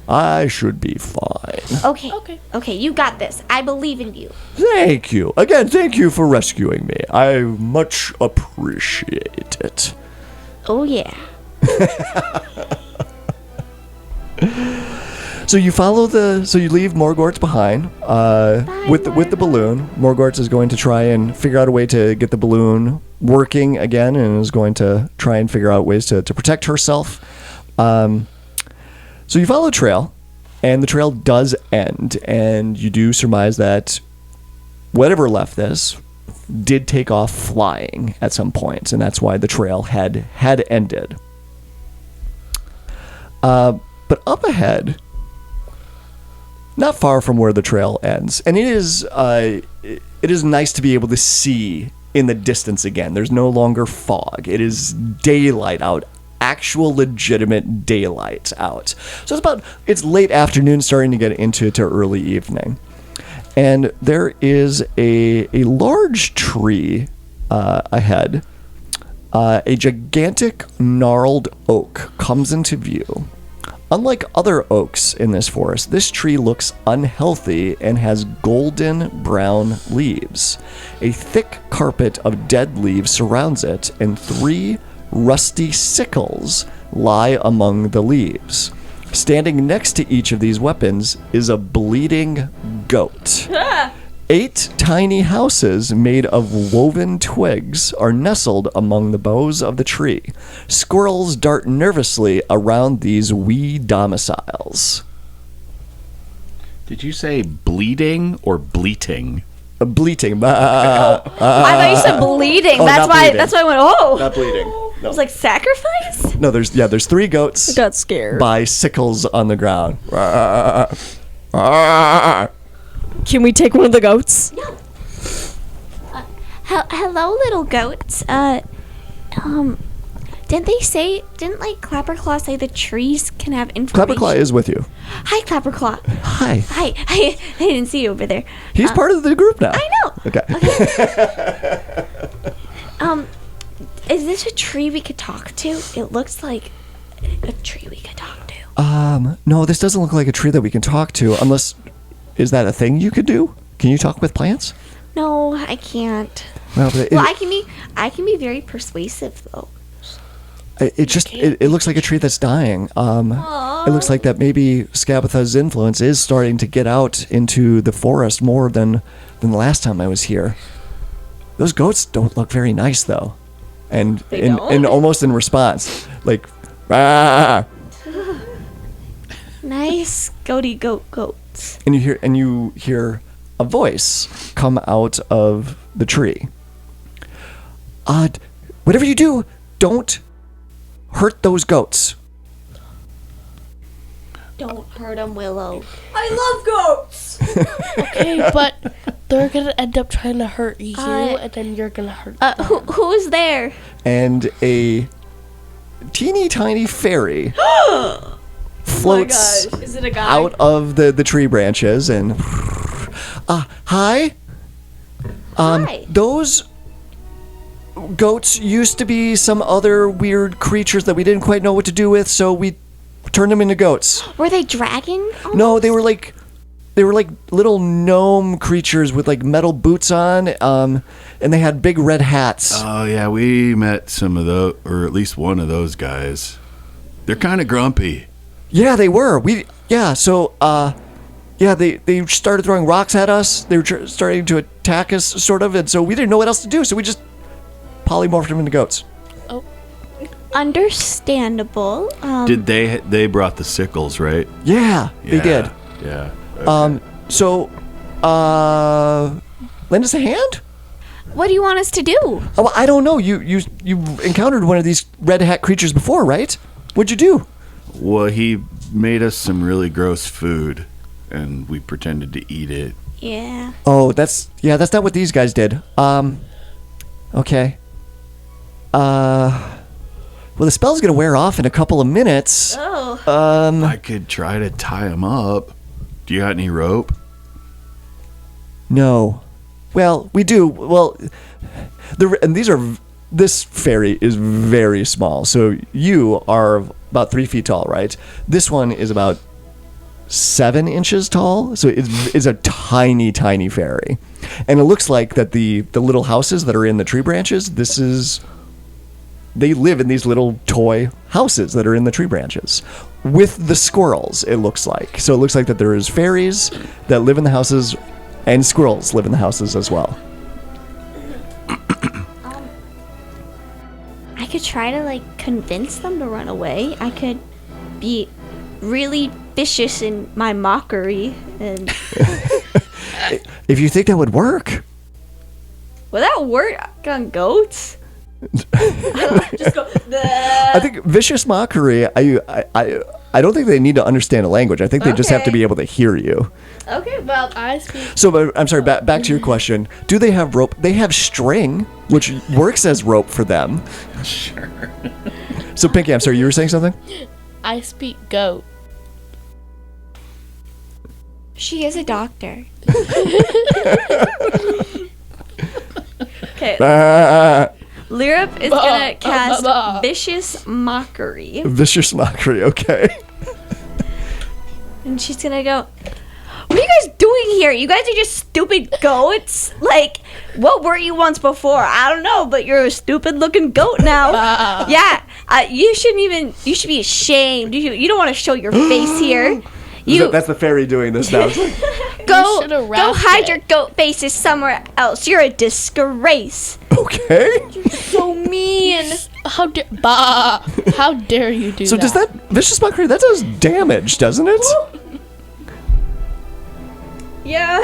I should be fine. Okay. Okay. Okay, you got this. I believe in you. Thank you. Again, thank you for rescuing me. I much appreciate it. Oh yeah. So you follow so you leave Morgort behind with the balloon. Morgort is going to try and figure out a way to get the balloon working again, and is going to try and figure out ways to protect herself. So you follow a trail, and the trail does end, and you do surmise that whatever left this did take off flying at some point, and that's why the trail had ended. But up ahead, not far from where the trail ends, and it is nice to be able to see in the distance again. There's no longer fog. It is daylight out, actual legitimate daylight out. So it's late afternoon, starting to get into early evening, and there is a large tree ahead. A gigantic gnarled oak comes into view. Unlike other oaks in this forest, this tree looks unhealthy and has golden brown leaves. A thick carpet of dead leaves surrounds it, and 3 rusty sickles lie among the leaves. Standing next to each of these weapons is a bleeding goat. 8 tiny houses made of woven twigs are nestled among the boughs of the tree. Squirrels dart nervously around these wee domiciles. Did you say bleeding or bleating? Bleating. I thought you said bleeding. Oh, that's not why. bleeding. That's why I went. Oh, Not bleeding. I No. was like sacrifice. No, there's 3 goats I got scared. by sickles on the ground. Can we take one of the goats? Hello, little goats. Didn't like Clapperclaw say the trees can have information? Clapperclaw is with you. Hi, Clapperclaw. Hi. Hi. I didn't see you over there. He's part of the group now. I know. Okay. Is this a tree we could talk to? It looks like a tree we could talk to. No, this doesn't look like a tree that we can talk to, unless, is that a thing you could do? Can you talk with plants? No, I can't. Well, but I can be very persuasive though. it looks like a tree that's dying. It looks like that maybe Skabatha's influence is starting to get out into the forest more than the last time I was here. Those goats don't look very nice though. And and almost in response, like, "Rah!" Nice goaty goats. And you hear a voice come out of the tree. Whatever you do, don't hurt those goats. Don't hurt him, Willow. I love goats. Okay, but they're gonna end up trying to hurt you, and then you're gonna hurt them. Who is there? And a teeny tiny fairy floats Is it a guy? out of the tree branches and hi. Hi. Those goats used to be some other weird creatures that we didn't quite know what to do with, so we turned them into goats. Were they dragon? No, they were like little gnome creatures with like metal boots on, and they had big red hats. Oh yeah, we met some of those, or at least one of those guys. They're kind of grumpy. Yeah, they were. They started throwing rocks at us. They were starting to attack us, sort of, and so we didn't know what else to do. So we just polymorphed them into goats. Understandable. Did they brought the sickles, right? Yeah, they did. Yeah. Okay. Lend us a hand. What do you want us to do? Oh, I don't know. You encountered one of these red hat creatures before, right? What'd you do? Well, he made us some really gross food, and we pretended to eat it. Yeah. Oh, that's not what these guys did. Okay. Well, the spell's gonna wear off in a couple of minutes. Oh. I could try to tie him up. Do you got any rope? No. Well, we do. Well, this fairy is very small. So you are about 3 feet tall, right? This one is about 7 inches tall. So it's a tiny, tiny fairy. And it looks like that the little houses that are in the tree branches, they live in these little toy houses that are in the tree branches with the squirrels, it looks like. So it looks like that there is fairies that live in the houses and squirrels live in the houses as well. I could try to convince them to run away. I could be really vicious in my mockery and If you think that would work. will that work on goats? Just go. I think vicious mockery, I don't think they need to understand a language. I think they just have to be able to hear you. Okay, well, I speak. So, but I'm sorry, back to your question. Do they have rope? They have string, which works as rope for them. Sure. So, Pinky, I'm sorry, you were saying something? I speak goat. she is a doctor. Okay, Lyrup is gonna cast vicious mockery, Vicious mockery, okay. and she's gonna go. What are you guys doing here? You guys are just stupid goats. What were you once before? I don't know, but you're a stupid-looking goat now. Yeah, you should be ashamed. You don't want to show your face here. That's the fairy doing this now. Go should've wrapped hide it. your goat faces somewhere else. You're a disgrace. Okay. So mean. How dare you do So that? does that vicious mockery, that does damage, doesn't it? Yeah.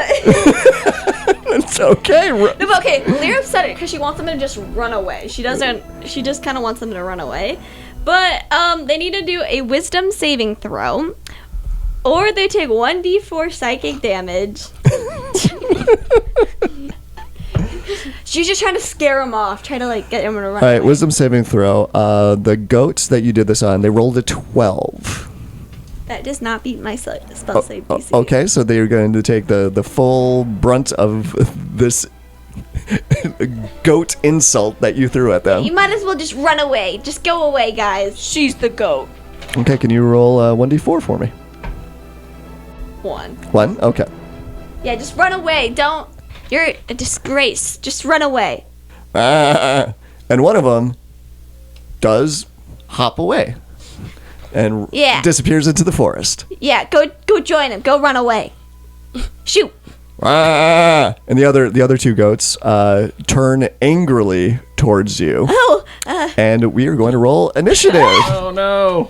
It's okay. No, but okay, Lyra said it because she wants them to just run away. She just kind of wants them to run away. But they need to do a wisdom saving throw. Or they take 1d4 psychic damage. She's just trying to scare them off, trying to get them to run All right, away. wisdom saving throw. The goats that you did this on, they rolled a 12. That does not beat my spell save DC. Okay, so they are going to take the full brunt of this goat insult that you threw at them. You might as well just run away. Just go away, guys. She's the goat. Okay, can you roll 1d4 for me? 1. 1? Okay. Yeah, just run away. You're a disgrace. Just run away. And one of them does hop away and disappears into the forest. Yeah, go join him. Go run away. Shoot. And the other 2 goats turn angrily towards you. Oh. And we are going to roll initiative. Oh no.